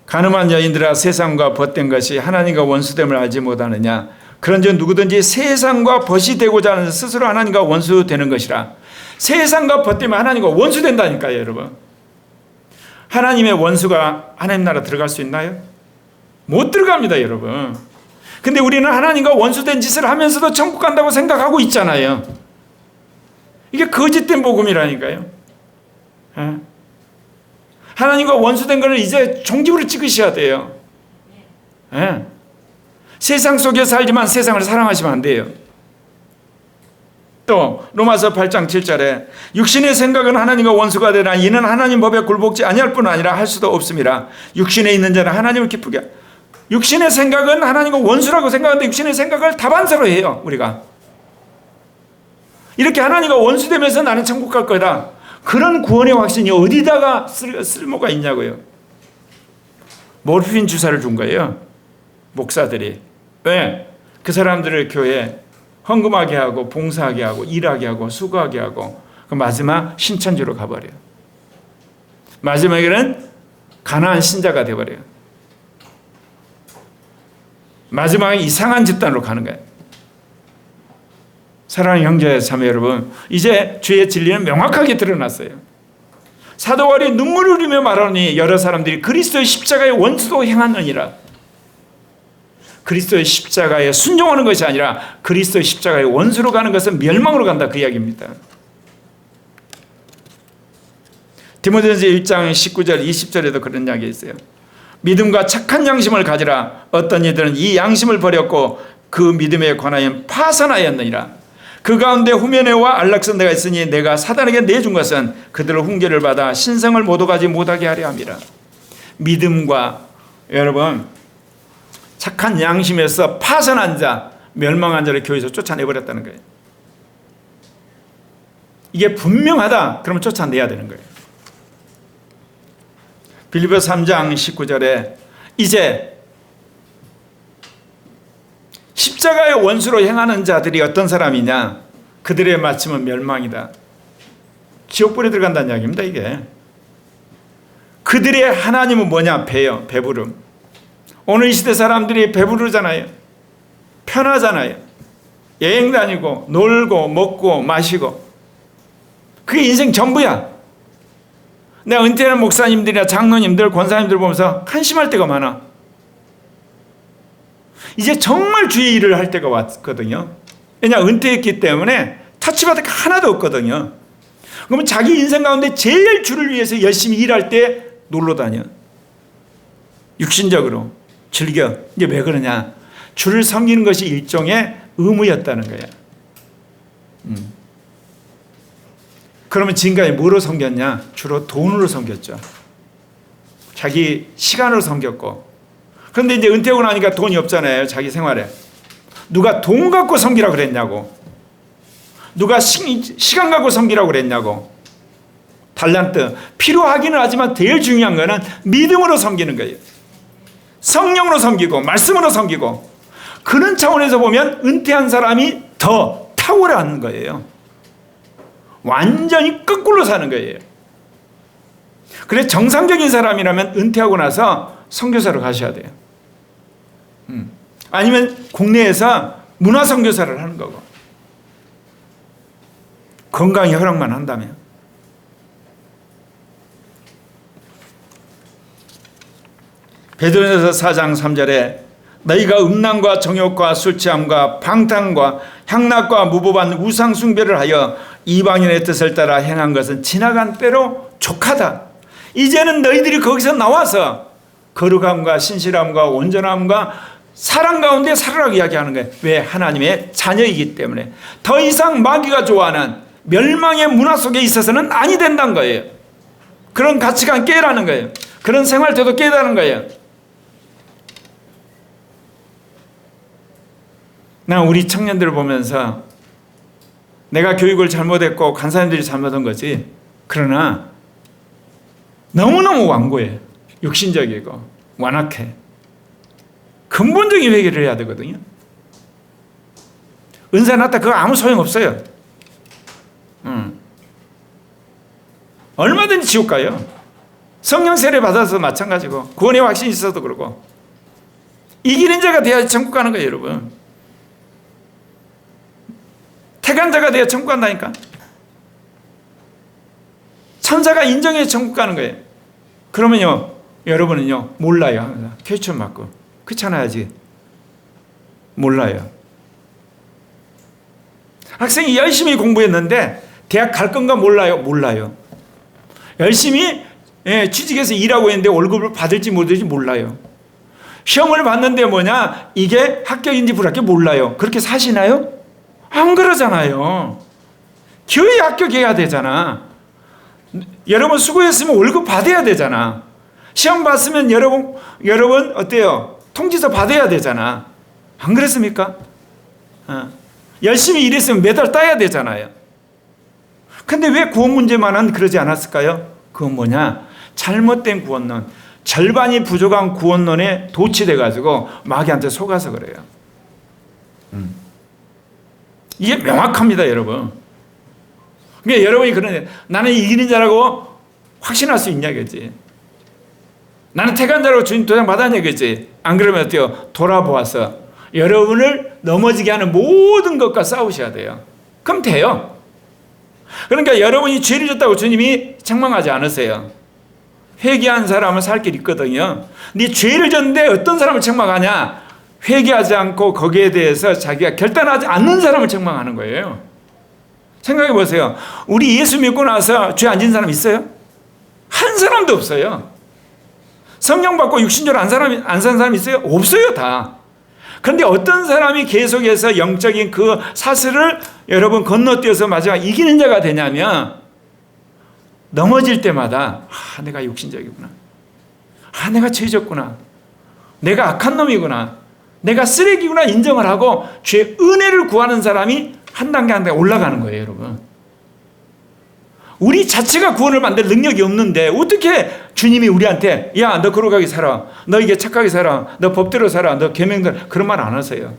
가늠한 여인들아, 세상과 벗된 것이 하나님과 원수됨을 알지 못하느냐? 그런즉 누구든지 세상과 벗이 되고자 하는 스스로 하나님과 원수되는 것이라. 세상과 벗되면 하나님과 원수된다니까요, 여러분. 하나님의 원수가 하나님 나라 들어갈 수 있나요? 못 들어갑니다, 여러분. 근데 우리는 하나님과 원수된 짓을 하면서도 천국 간다고 생각하고 있잖아요. 이게 거짓된 복음이라니까요. 하나님과 원수된 것을 이제 종집으로 찍으셔야 돼요. 예. 세상 속에 살지만 세상을 사랑하시면 안 돼요. 또 로마서 8장 7절에 육신의 생각은 하나님과 원수가 되나 이는 하나님 법에 굴복지 아니할 뿐 아니라 할 수도 없습니다. 육신에 있는 자는 하나님을 기쁘게 육신의 생각은 하나님과 원수라고 생각하는데 육신의 생각을 다반사로 해요. 우리가 이렇게 하나님과 원수되면서 나는 천국 갈 거다. 그런 구원의 확신이 어디다가 쓸모가 있냐고요. 모르핀 주사를 준 거예요. 목사들이. 왜? 그 사람들을 교회에 헌금하게 하고 봉사하게 하고 일하게 하고 수고하게 하고 그 마지막 신천지로 가버려요. 마지막에는 가나안 신자가 돼버려요. 마지막에 이상한 집단으로 가는 거예요. 사랑하는 형제 자매 여러분, 이제 주의 진리는 명확하게 드러났어요. 사도 바울이 눈물을 흘리며 말하니 여러 사람들이 그리스도의 십자가의 원수도 행하느니라. 그리스도의 십자가에 순종하는 것이 아니라 그리스도의 십자가의 원수로 가는 것은 멸망으로 간다, 그 이야기입니다. 디모데전서 1장 19절 20절에도 그런 이야기가 있어요. 믿음과 착한 양심을 가지라. 어떤 이들은 이 양심을 버렸고 그 믿음에 관하여 파산하였느니라. 그 가운데 후메네와 알렉산더가 있으니 내가 사단에게 내준 것은 그들의 훈계를 받아 신성을 모두 가지 못하게 하려 함이라. 믿음과 여러분 착한 양심에서 파산한 자, 멸망한 자를 교회에서 쫓아내버렸다는 거예요. 이게 분명하다 그러면 쫓아내야 되는 거예요. 빌립보서 3장 19절에 이제 십자가의 원수로 행하는 자들이 어떤 사람이냐, 그들의 마침은 멸망이다. 지옥불에 들어간다는 이야기입니다. 이게 그들의 하나님은 뭐냐? 배요. 배부름. 오늘 이 시대 사람들이 배부르잖아요. 편하잖아요. 여행 다니고 놀고 먹고 마시고 그게 인생 전부야. 내가 은퇴하는 목사님들이나 장로님들, 권사님들 보면서 한심할 때가 많아. 이제 정말 주의 일을 할 때가 왔거든요. 왜냐, 은퇴했기 때문에 터치받을 게 하나도 없거든요. 그러면 자기 인생 가운데 제일 주를 위해서 열심히 일할 때 놀러 다녀. 육신적으로 즐겨. 이제 왜 그러냐? 주를 섬기는 것이 일종의 의무였다는 거야. 그러면 지금까지 뭐로 섬겼냐? 주로 돈으로 섬겼죠. 자기 시간으로 섬겼고. 그런데 이제 은퇴하고 나니까 돈이 없잖아요. 자기 생활에. 누가 돈 갖고 섬기라고 그랬냐고. 누가 시간 갖고 섬기라고 그랬냐고. 달란트. 필요하기는 하지만 제일 중요한 거는 믿음으로 섬기는 거예요. 성령으로 섬기고 말씀으로 섬기고. 그런 차원에서 보면 은퇴한 사람이 더 탁월한 거예요. 완전히 거꾸로 사는 거예요. 그래서 정상적인 사람이라면 은퇴하고 나서 선교사로 가셔야 돼요. 아니면 국내에서 문화 선교사를 하는 거고. 건강이 허락만 한다면. 베드로전서 4장 3절에 너희가 음란과 정욕과 술 취함과 방탕과 향락과 무법한 우상 숭배를 하여 이방인의 뜻을 따라 행한 것은 지나간 때로 족하다. 이제는 너희들이 거기서 나와서 거룩함과 신실함과 온전함과 사랑 가운데 살으라고 이야기하는 거예요. 왜? 하나님의 자녀이기 때문에. 더 이상 마귀가 좋아하는 멸망의 문화 속에 있어서는 아니 된다는 거예요. 그런 가치관 깨라는 거예요. 그런 생활태도 깨라는 거예요. 나 우리 청년들을 보면서 내가 교육을 잘못했고 간사님들이 잘못한 거지. 그러나 너무너무 완고해. 육신적이고 완악해. 근본적인 회개를 해야 되거든요. 은사 났다 그거 아무 소용없어요. 얼마든지 지옥 가요. 성령 세례 받아서 마찬가지고 구원의 확신이 있어도 그러고 이기는 자가 돼야지 천국 가는 거예요. 여러분. 택한 자가 돼야 천국 간다니까. 천사가 인정해 천국 가는 거예요. 그러면요 여러분은요 몰라요. 항상 퀘스천 맞고 귀찮아야지. 몰라요. 학생이 열심히 공부했는데 대학 갈 건가 몰라요. 몰라요. 열심히 취직해서 일하고 있는데 월급을 받을지 못 받을지 몰라요. 시험을 봤는데 뭐냐? 이게 합격인지 불합격 몰라요. 그렇게 사시나요? 안 그러잖아요. 교회 합격해야 되잖아. 여러분 수고했으면 월급 받아야 되잖아. 시험 봤으면 여러분 어때요? 통지서 받아야 되잖아. 안 그렇습니까? 열심히 일했으면 메달 따야 되잖아요. 근데 왜 구원 문제만은 그러지 않았을까요? 그건 뭐냐? 잘못된 구원론, 절반이 부족한 구원론에 도취돼가지고 마귀한테 속아서 그래요. 이게 명확합니다, 여러분. 그러니까 여러분이 그러는데 나는 이기는 자라고 확신할 수 있냐, 그지? 나는 택한 자라고 주님 도장 받았냐, 그지? 안 그러면 어때요? 돌아보아서 여러분을 넘어지게 하는 모든 것과 싸우셔야 돼요. 그럼 돼요. 그러니까 여러분이 죄를 졌다고 주님이 책망하지 않으세요. 회개한 사람은 살 길 있거든요. 네 죄를 졌는데 어떤 사람을 책망하냐? 회개하지 않고 거기에 대해서 자기가 결단하지 않는 사람을 책망하는 거예요. 생각해 보세요. 우리 예수 믿고 나서 죄 안 진 사람 있어요? 한 사람도 없어요. 성령 받고 육신적으로 안 산 사람 있어요? 없어요, 다. 그런데 어떤 사람이 계속해서 영적인 그 사슬을 여러분 건너뛰어서 마지막 이기는 자가 되냐면 넘어질 때마다 내가 육신적이구나. 내가 죄졌구나. 내가 악한 놈이구나. 내가 쓰레기구나 인정을 하고 죄의 은혜를 구하는 사람이 한 단계 한 단계 올라가는 거예요, 여러분. 우리 자체가 구원을 만들 능력이 없는데 어떻게 주님이 우리한테 야, 너 거룩하게 살아. 너 이게 착하게 살아. 너 법대로 살아. 너 계명대로 그런 말 안 하세요.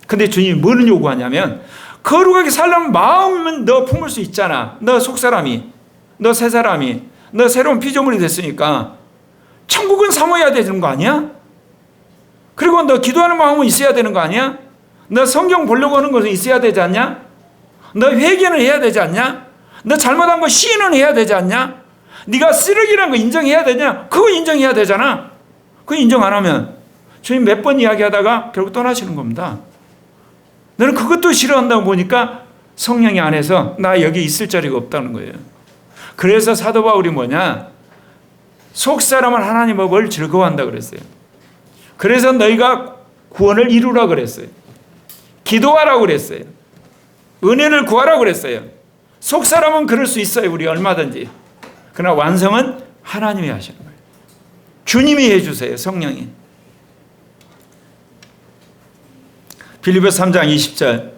근데 주님이 뭐를 요구하냐면 거룩하게 살려면 마음은 너 품을 수 있잖아. 너 속사람이, 너 새사람이, 너 새로운 피조물이 됐으니까 천국은 사모해야 되는 거 아니야? 그리고 너 기도하는 마음은 있어야 되는 거 아니야? 너 성경 보려고 하는 것은 있어야 되지 않냐? 너 회개는 해야 되지 않냐? 너 잘못한 거 시인은 해야 되지 않냐? 네가 쓰레기라는 거 인정해야 되냐? 그거 인정해야 되잖아. 그거 인정 안 하면 주님 몇 번 이야기하다가 결국 떠나시는 겁니다. 너는 그것도 싫어한다고 보니까 성령이 안에서 나 여기 있을 자리가 없다는 거예요. 그래서 사도 바울이 뭐냐? 속사람은 하나님 법을 즐거워한다 그랬어요. 그래서 너희가 구원을 이루라 그랬어요. 기도하라고 그랬어요. 은혜를 구하라고 그랬어요. 속사람은 그럴 수 있어요. 우리 얼마든지. 그러나 완성은 하나님이 하시는 거예요. 주님이 해주세요. 성령이. 빌립보서 3장 20절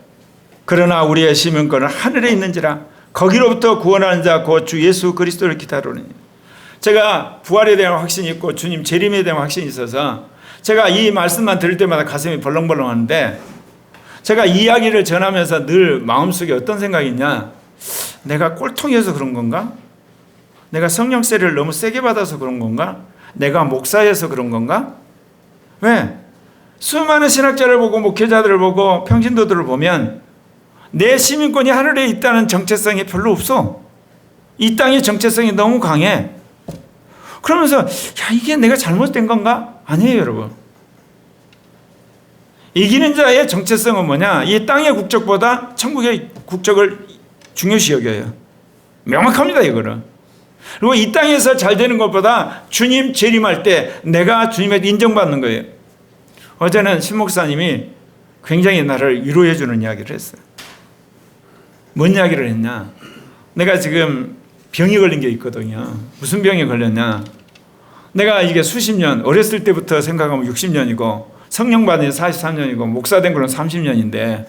그러나 우리의 시민권은 하늘에 있는지라 거기로부터 구원하는 자 곧 주 예수 그리스도를 기다리느니. 제가 부활에 대한 확신이 있고 주님 재림에 대한 확신이 있어서 제가 이 말씀만 들을 때마다 가슴이 벌렁벌렁 하는데 제가 이 이야기를 전하면서 늘 마음속에 어떤 생각이 있냐? 내가 꼴통이어서 그런 건가? 내가 성령세를 너무 세게 받아서 그런 건가? 내가 목사여서 그런 건가? 왜? 수많은 신학자를 보고 목회자들을 보고 평신도들을 보면 내 시민권이 하늘에 있다는 정체성이 별로 없어. 이 땅의 정체성이 너무 강해. 그러면서 야, 이게 내가 잘못된 건가? 아니에요, 여러분. 이기는 자의 정체성은 뭐냐? 이 땅의 국적보다 천국의 국적을 중요시 여겨요. 명확합니다, 이거는. 그리고 이 땅에서 잘 되는 것보다 주님 재림할 때 내가 주님의 인정받는 거예요. 어제는 신 목사님이 굉장히 나를 위로해 주는 이야기를 했어요. 뭔 이야기를 했냐? 내가 지금 병이 걸린 게 있거든요. 무슨 병이 걸렸냐? 내가 이게 수십 년, 어렸을 때부터 생각하면 60년이고 성령 받은 지 43년이고 목사 된 걸로 30년인데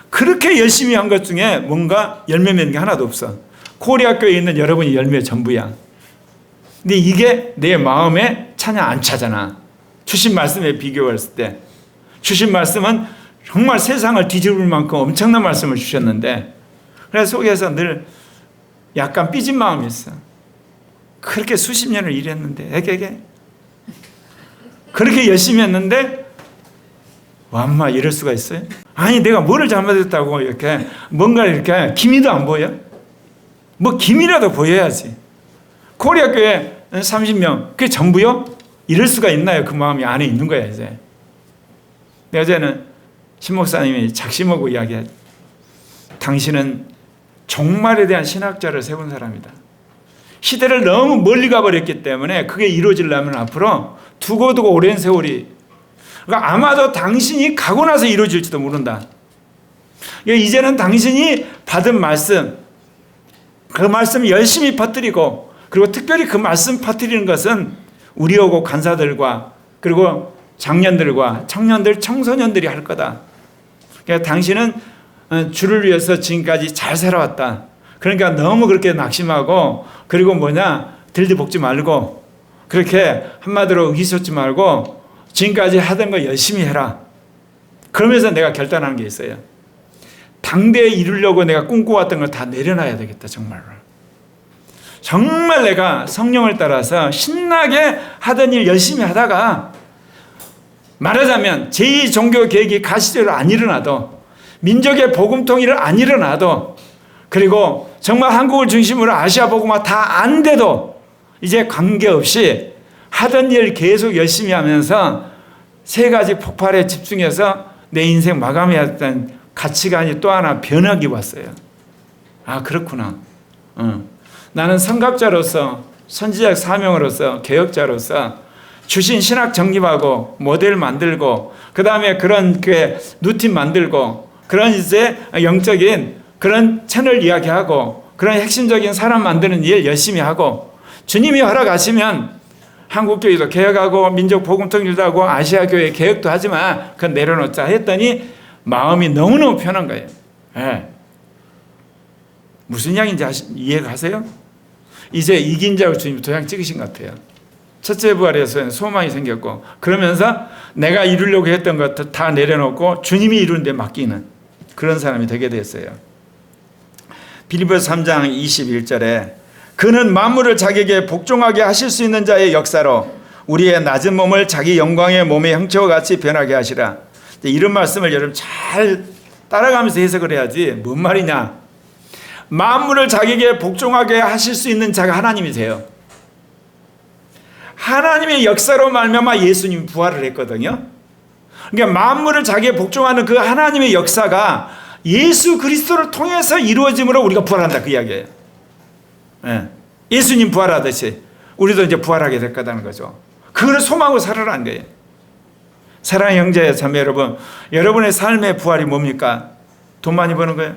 그렇게 열심히 한 것 중에 뭔가 열매 맺는 게 하나도 없어. 코리아교회에 있는 여러분이 열매 전부야. 근데 이게 내 마음에 찬양 안 차잖아. 주신 말씀에 비교했을 때. 주신 말씀은 정말 세상을 뒤집을 만큼 엄청난 말씀을 주셨는데 그래서 속에서 늘 약간 삐진 마음이 있어. 그렇게 수십 년을 일했는데 애게게 그렇게 열심히 했는데 완마 이럴 수가 있어요? 아니 내가 뭐를 잘못했다고 이렇게 뭔가 이렇게 기미도 안 보여? 뭐 기미라도 보여야지. 코리아 교회 30명 그게 전부요? 이럴 수가 있나요? 그 마음이 안에 있는 거야 이제. 어제는 신 목사님이 작심하고 이야기하죠. 당신은 종말에 대한 신학자를 세운 사람이다. 시대를 너무 멀리 가버렸기 때문에 그게 이루어지려면 앞으로 두고두고 오랜 세월이. 그러니까 아마도 당신이 가고 나서 이루어질지도 모른다. 이제는 당신이 받은 말씀, 그 말씀 열심히 퍼뜨리고, 그리고 특별히 그 말씀 퍼뜨리는 것은 우리 오고 간사들과 그리고 장년들과 청년들, 청소년들이 할 거다. 그러니까 당신은 주를 위해서 지금까지 잘 살아왔다. 그러니까 너무 그렇게 낙심하고, 그리고 들들볶지 말고, 그렇게 한마디로 의기소치 말고 지금까지 하던 거 열심히 해라. 그러면서 내가 결단하는 게 있어요. 당대에 이루려고 내가 꿈꿔왔던 걸 다 내려놔야 되겠다. 정말로. 정말 내가 성령을 따라서 신나게 하던 일 열심히 하다가, 말하자면 제2종교개혁이 가시적으로 안 일어나도, 민족의 복음통일을 안 일어나도, 그리고 정말 한국을 중심으로 아시아 복음화 다 안 돼도 이제 관계없이 하던 일 계속 열심히 하면서 세 가지 폭발에 집중해서 내 인생 마감해야 했던 가치관이 또 하나 변혁이 왔어요. 아, 그렇구나. 나는 선각자로서, 선지자적 사명으로서, 개혁자로서 주신 신학 정립하고 모델 만들고, 그 다음에 그런 루틴 만들고, 그런 이제 영적인 그런 채널 이야기하고, 그런 핵심적인 사람 만드는 일 열심히 하고, 주님이 허락하시면 한국교회도 개혁하고 민족 복음통일도 하고 아시아 교회 개혁도 하지만 그건 내려놓자 했더니 마음이 너무너무 편한 거예요. 네. 무슨 이야기인지 이해가세요? 이제 이긴 자로 주님 도장 찍으신 것 같아요. 첫째 부활에서는 소망이 생겼고, 그러면서 내가 이루려고 했던 것도 다 내려놓고 주님이 이루는 데 맡기는 그런 사람이 되게 됐어요. 빌립보서 3장 21절에 그는 만물을 자기에게 복종하게 하실 수 있는 자의 역사로 우리의 낮은 몸을 자기 영광의 몸의 형체와 같이 변하게 하시라. 이런 말씀을 여러분 잘 따라가면서 해석을 해야지. 뭔 말이냐? 만물을 자기에게 복종하게 하실 수 있는 자가 하나님이세요. 하나님의 역사로 말미암아 예수님이 부활을 했거든요. 그러니까 만물을 자기에게 복종하는 그 하나님의 역사가 예수 그리스도를 통해서 이루어짐으로 우리가 부활한다, 그 이야기예요. 예. 예수님 부활하듯이 우리도 이제 부활하게 될 거다는 거죠. 그걸 소망으로 살아라는 거예요. 사랑하는 형제 자매 여러분, 여러분의 삶의 부활이 뭡니까? 돈 많이 버는 거예요?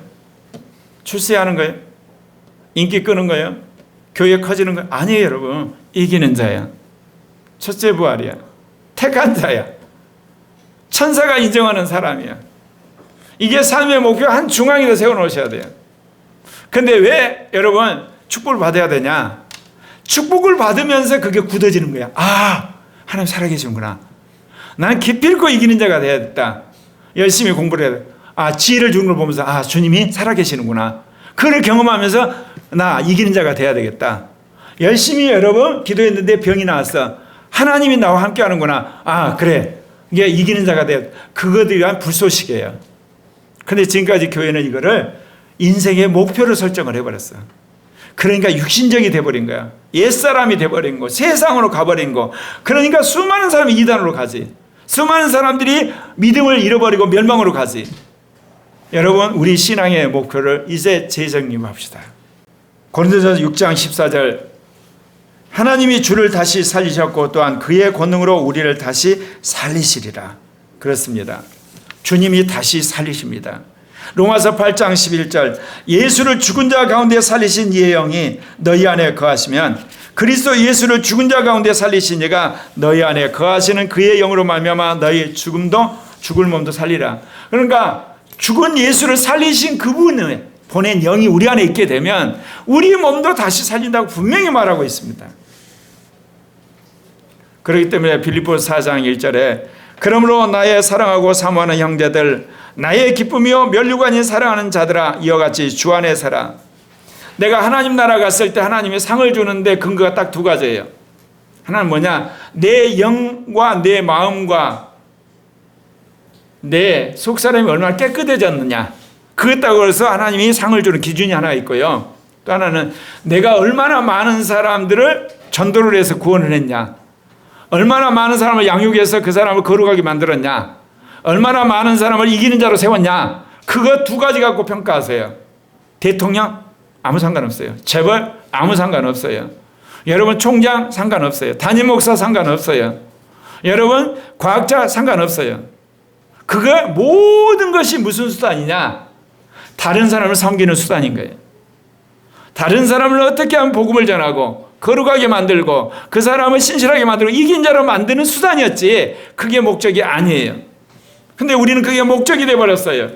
출세하는 거예요? 인기 끄는 거예요? 교회 커지는 거예요? 아니에요, 여러분. 이기는 자야. 첫째 부활이야. 택한 자야. 천사가 인정하는 사람이야. 이게 삶의 목표 한 중앙에다 세워놓으셔야 돼요. 근데 왜 여러분 축복을 받아야 되냐? 축복을 받으면서 그게 굳어지는 거야. 아, 하나님 살아계시는구나. 나는 기필코 이기는 자가 되어야겠다. 열심히 공부를 해야 돼. 아, 지혜를 주는 걸 보면서 아, 주님이 살아계시는구나. 그걸 경험하면서 나 이기는 자가 되어야 되겠다. 열심히 여러분 기도했는데 병이 나왔어. 하나님이 나와 함께 하는구나. 아, 그래. 이게 이기는 자가 되어. 그것에 대한 불쏘시개예요. 근데 지금까지 교회는 이거를 인생의 목표를 설정을 해버렸어. 그러니까 육신적이 돼버린 거야. 옛사람이 돼버린 거, 세상으로 가버린 거. 그러니까 수많은 사람이 이단으로 가지. 수많은 사람들이 믿음을 잃어버리고 멸망으로 가지. 여러분, 우리 신앙의 목표를 이제 재정립합시다. 고린도전서 6장 14절, 하나님이 주를 다시 살리셨고 또한 그의 권능으로 우리를 다시 살리시리라. 그렇습니다. 주님이 다시 살리십니다. 로마서 8장 11절, 예수를 죽은 자 가운데 살리신 이의 영이 너희 안에 거하시면 그리스도 예수를 죽은 자 가운데 살리신 이가 너희 안에 거하시는 그의 영으로 말미암아 너희 죽음도 죽을 몸도 살리라. 그러니까 죽은 예수를 살리신 그분을 보낸 영이 우리 안에 있게 되면 우리 몸도 다시 살린다고 분명히 말하고 있습니다. 그렇기 때문에 빌립보서 4장 1절에 그러므로 나의 사랑하고 사모하는 형제들, 나의 기쁨이요 면류관이 사랑하는 자들아, 이와 같이 주 안에 살아. 내가 하나님 나라 갔을 때 하나님이 상을 주는데 근거가 딱 두 가지예요. 하나는 뭐냐? 내 영과 내 마음과 내 속사람이 얼마나 깨끗해졌느냐. 그렇다고 해서 하나님이 상을 주는 기준이 하나 있고요. 또 하나는 내가 얼마나 많은 사람들을 전도를 해서 구원을 했냐. 얼마나 많은 사람을 양육해서 그 사람을 거룩하게 만들었냐. 얼마나 많은 사람을 이기는 자로 세웠냐. 그거 두 가지 갖고 평가하세요. 대통령? 아무 상관없어요. 재벌? 아무 상관없어요. 여러분 총장? 상관없어요. 담임 목사? 상관없어요. 여러분, 과학자 상관없어요. 그거 모든 것이 무슨 수단이냐? 다른 사람을 섬기는 수단인 거예요. 다른 사람을 어떻게 하면 복음을 전하고 거룩하게 만들고 그 사람을 신실하게 만들고 이긴 자로 만드는 수단이었지 그게 목적이 아니에요. 근데 우리는 그게 목적이 돼버렸어요.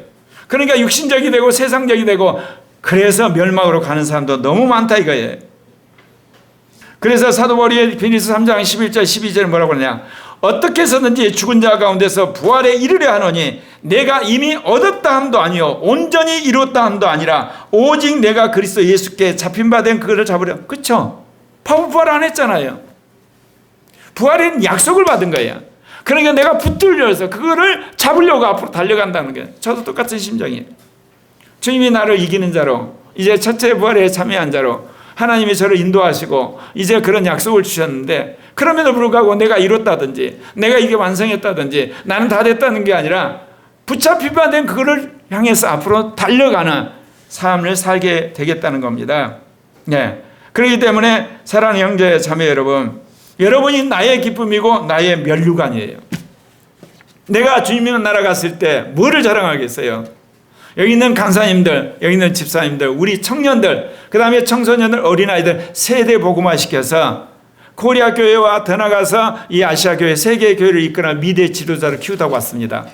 그러니까 육신적이 되고 세상적이 되고 그래서 멸망으로 가는 사람도 너무 많다 이거예요. 그래서 사도 바울이 빌립보서 3장 11절 12절에 뭐라고 하냐? 어떻게 해서든지 죽은 자 가운데서 부활에 이르려 하노니 내가 이미 얻었다 함도 아니요 온전히 이뤘다 함도 아니라 오직 내가 그리스도 예수께 잡힌 바 된 그거를 잡으려. 그렇죠? 바울 부활 안 했잖아요. 부활에는 약속을 받은 거예요. 그러니까 내가 붙들려서 그거를 잡으려고 앞으로 달려간다는 거예요. 저도 똑같은 심정이에요. 주님이 나를 이기는 자로 이제 첫째 부활에 참여한 자로 하나님이 저를 인도하시고 이제 그런 약속을 주셨는데 그럼에도 불구하고 내가 이뤘다든지 내가 이게 완성했다든지 나는 다 됐다는 게 아니라 붙잡힌 바 된 그거를 향해서 앞으로 달려가는 삶을 살게 되겠다는 겁니다. 네. 그렇기 때문에 사랑하는 형제 자매 여러분, 여러분이 나의 기쁨이고 나의 면류관이에요. 내가 주님의 나라 갔을 때 뭐를 자랑하겠어요? 여기 있는 강사님들, 여기 있는 집사님들, 우리 청년들, 그 다음에 청소년들, 어린아이들 세대 복음화 시켜서 코리아 교회와 더 나가서 이 아시아 교회, 세계 교회를 이끌어 미래 지도자를 키우다 왔습니다.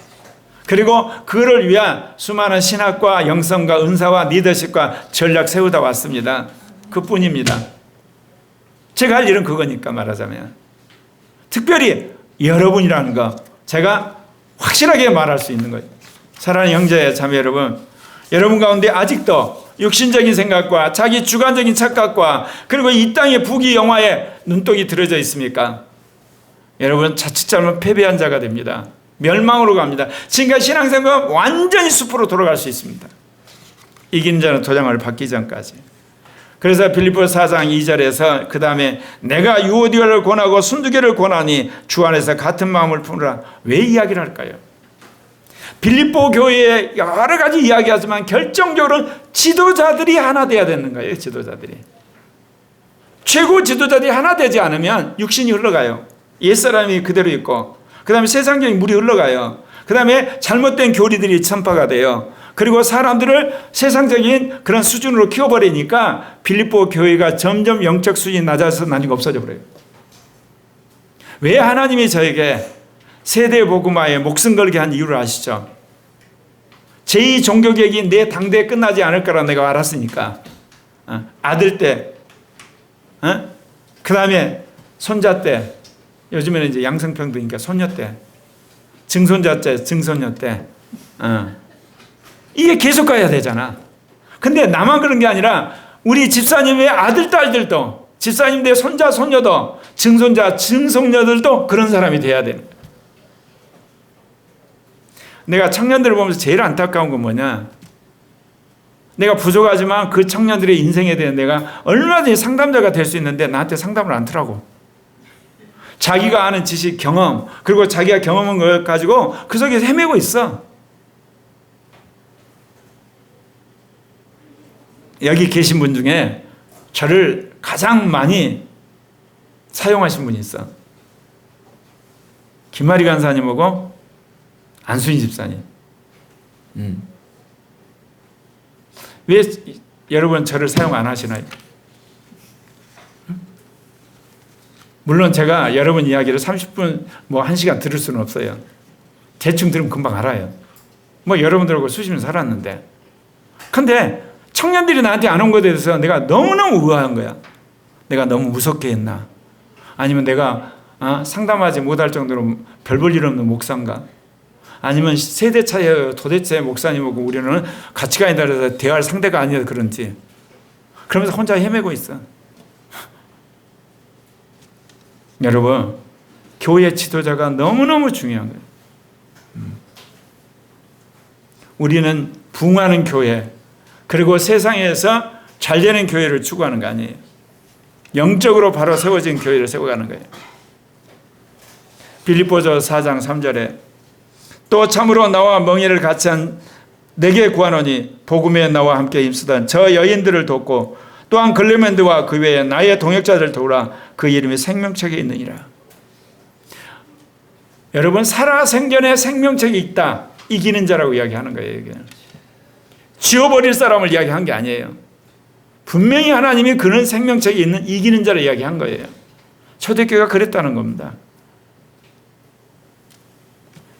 그리고 그를 위한 수많은 신학과 영성과 은사와 리더십과 전략 세우다 왔습니다. 그뿐입니다. 제가 할 일은 그거니까 말하자면 특별히 여러분이라는 거 제가 확실하게 말할 수 있는 거예요. 사랑하는 형제 자매 여러분, 여러분 가운데 아직도 육신적인 생각과 자기 주관적인 착각과 그리고 이 땅의 부귀 영화에 눈독이 들어져 있습니까? 여러분 자칫 잘못 패배한 자가 됩니다. 멸망으로 갑니다. 지금까지 신앙생활은 완전히 숲으로 돌아갈 수 있습니다. 이기는 자는 도장을 받기 전까지. 그래서 빌립보서 4장 2절에서 그 다음에 내가 유오디아를 권하고 순두개를 권하니 주 안에서 같은 마음을 품으라. 왜 이야기를 할까요? 빌립보 교회에 여러 가지 이야기하지만 결정적으로 지도자들이 하나 돼야 되는 거예요. 지도자들이. 최고 지도자들이 하나 되지 않으면 육신이 흘러가요. 옛사람이 그대로 있고 그 다음에 세상적인 물이 흘러가요. 그 다음에 잘못된 교리들이 전파가 돼요. 그리고 사람들을 세상적인 그런 수준으로 키워버리니까 빌립보 교회가 점점 영적 수준이 낮아서 나중에 없어져 버려요. 왜 하나님이 저에게 세대 복음화에 목숨 걸게 한 이유를 아시죠? 제2종교개혁이 내 당대에 끝나지 않을 거라 내가 알았으니까. 아들 때, 그 다음에 손자 때, 요즘에는 이제 양성평등이니까 손녀 때, 증손자 때, 증손녀 때, 이게 계속 가야 되잖아. 근데 나만 그런 게 아니라 우리 집사님의 아들, 딸들도, 집사님의 손자, 손녀도, 증손자, 증손녀들도 그런 사람이 돼야 되는 거야. 내가 청년들을 보면서 제일 안타까운 건 뭐냐? 내가 부족하지만 그 청년들의 인생에 대해 내가 얼마든지 상담자가 될 수 있는데 나한테 상담을 안 하더라고. 자기가 아는 지식, 경험, 그리고 자기가 경험한 걸 가지고 그 속에서 헤매고 있어. 여기 계신 분 중에 저를 가장 많이 사용하신 분이 있어. 김아리 간사님하고 안순희 집사님. 왜 여러분 저를 사용 안 하시나요? 물론 제가 여러분 이야기를 30분, 1시간 들을 수는 없어요. 대충 들으면 금방 알아요. 여러분들하고 수십 년 살았는데. 근데 청년들이 나한테 안 온 것에 대해서 내가 너무너무 의아한 거야. 내가 너무 무섭게 했나? 아니면 내가 상담하지 못할 정도로 별 볼 일 없는 목사인가? 아니면 세대 차이에 도대체 목사님하고 우리는 가치가 아니다 그래서 대화할 상대가 아니어서 그런지. 그러면서 혼자 헤매고 있어. 여러분, 교회 지도자가 너무너무 중요한 거예요. 우리는 부흥하는 교회, 그리고 세상에서 잘 되는 교회를 추구하는 거 아니에요. 영적으로 바로 세워진 교회를 세워가는 거예요. 빌립보서 4장 3절에 또 참으로 나와 멍에를 같이 한 내게 구하노니 복음에 나와 함께 힘쓰던 저 여인들을 돕고 또한 글레멘드와 그 외에 나의 동역자들 도우라. 그 이름이 생명책에 있느니라. 여러분, 살아생전에 생명책이 있다. 이기는 자라고 이야기하는 거예요. 이게. 지워버릴 사람을 이야기한 게 아니에요. 분명히 하나님이 그런 생명책이 있는 이기는 자를 이야기한 거예요. 초대교회가 그랬다는 겁니다.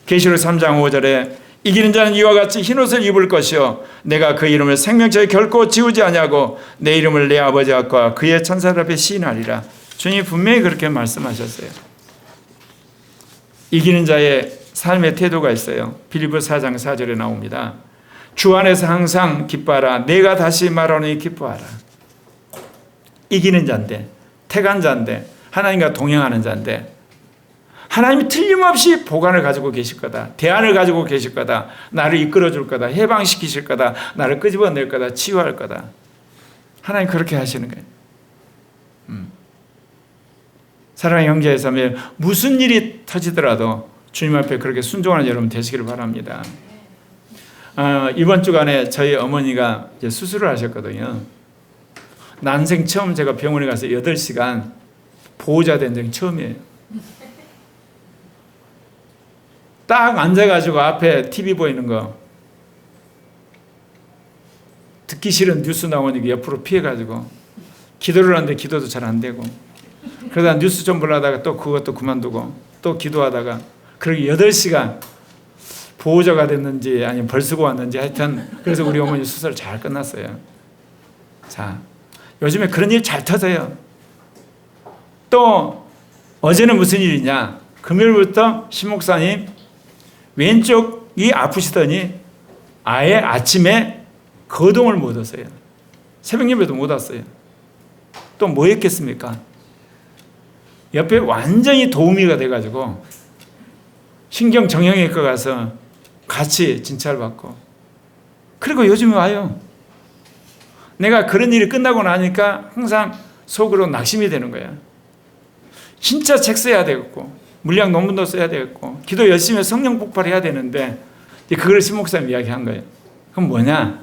계시록 3장 5절에 이기는 자는 이와 같이 흰옷을 입을 것이요 내가 그 이름을 생명책에 결코 지우지 아니하고 내 이름을 내 아버지 앞과 그의 천사들 앞에 시인하리라. 주님이 분명히 그렇게 말씀하셨어요. 이기는 자의 삶의 태도가 있어요. 빌립보서 4장 4절에 나옵니다. 주 안에서 항상 기뻐하라. 내가 다시 말하노니 기뻐하라. 이기는 자인데, 택한 자인데, 하나님과 동행하는 자인데, 하나님이 틀림없이 보관을 가지고 계실 거다. 대안을 가지고 계실 거다. 나를 이끌어 줄 거다. 해방시키실 거다. 나를 끄집어낼 거다. 치유할 거다. 하나님 그렇게 하시는 거예요. 사랑하는 형제자매, 무슨 일이 터지더라도 주님 앞에 그렇게 순종하는 여러분 되시기를 바랍니다. 이번 주간에 저희 어머니가 이제 수술을 하셨거든요. 난생 처음 제가 병원에 가서 8시간 보호자 된 적이 처음이에요. 딱 앉아가지고 앞에 TV 보이는 거 듣기 싫은 뉴스 나오니까 옆으로 피해가지고 기도를 하는데 기도도 잘 안 되고 그러다 뉴스 좀 보려다가 또 그것도 그만두고 또 기도하다가 그렇게 8시간 보호자가 됐는지 아니면 벌쓰고 왔는지 하여튼 그래서 우리 어머니 수술 잘 끝났어요. 자, 요즘에 그런 일 잘 터져요. 또 어제는 무슨 일이냐, 금요일부터 신 목사님 왼쪽이 아프시더니 아예 아침에 거동을 못 했어요. 새벽 예배도 못 왔어요. 또 뭐 했겠습니까? 옆에 완전히 도우미가 돼가지고 신경정형외과 가서 같이 진찰 받고 그리고 요즘에 와요. 내가 그런 일이 끝나고 나니까 항상 속으로 낙심이 되는 거야. 진짜 책 써야 되겠고 물리학 논문도 써야 되겠고 기도 열심히 해서 성령 폭발해야 되는데 그걸 신 목사님 이야기한 거예요. 그럼 뭐냐?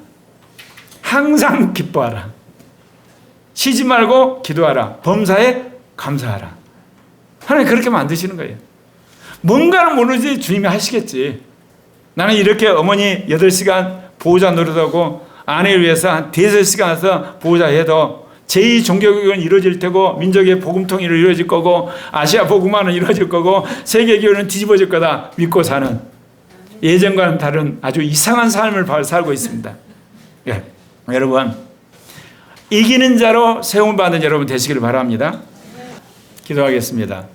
항상 기뻐하라. 쉬지 말고 기도하라. 범사에 감사하라. 하나님 그렇게 만드시는 거예요. 뭔가는 모르지 주님이 하시겠지. 나는 이렇게 어머니 8시간 보호자 노릇하고 아내를 위해서 한 5시간 해서 보호자 해도 제2종교교회는 이루어질 테고 민족의 복음통일은 이루어질 거고 아시아 복음화는 이루어질 거고 세계교회는 뒤집어질 거다 믿고 사는 예전과는 다른 아주 이상한 삶을 살고 있습니다. 예. 여러분 이기는 자로 세움받는 여러분 되시기를 바랍니다. 기도하겠습니다.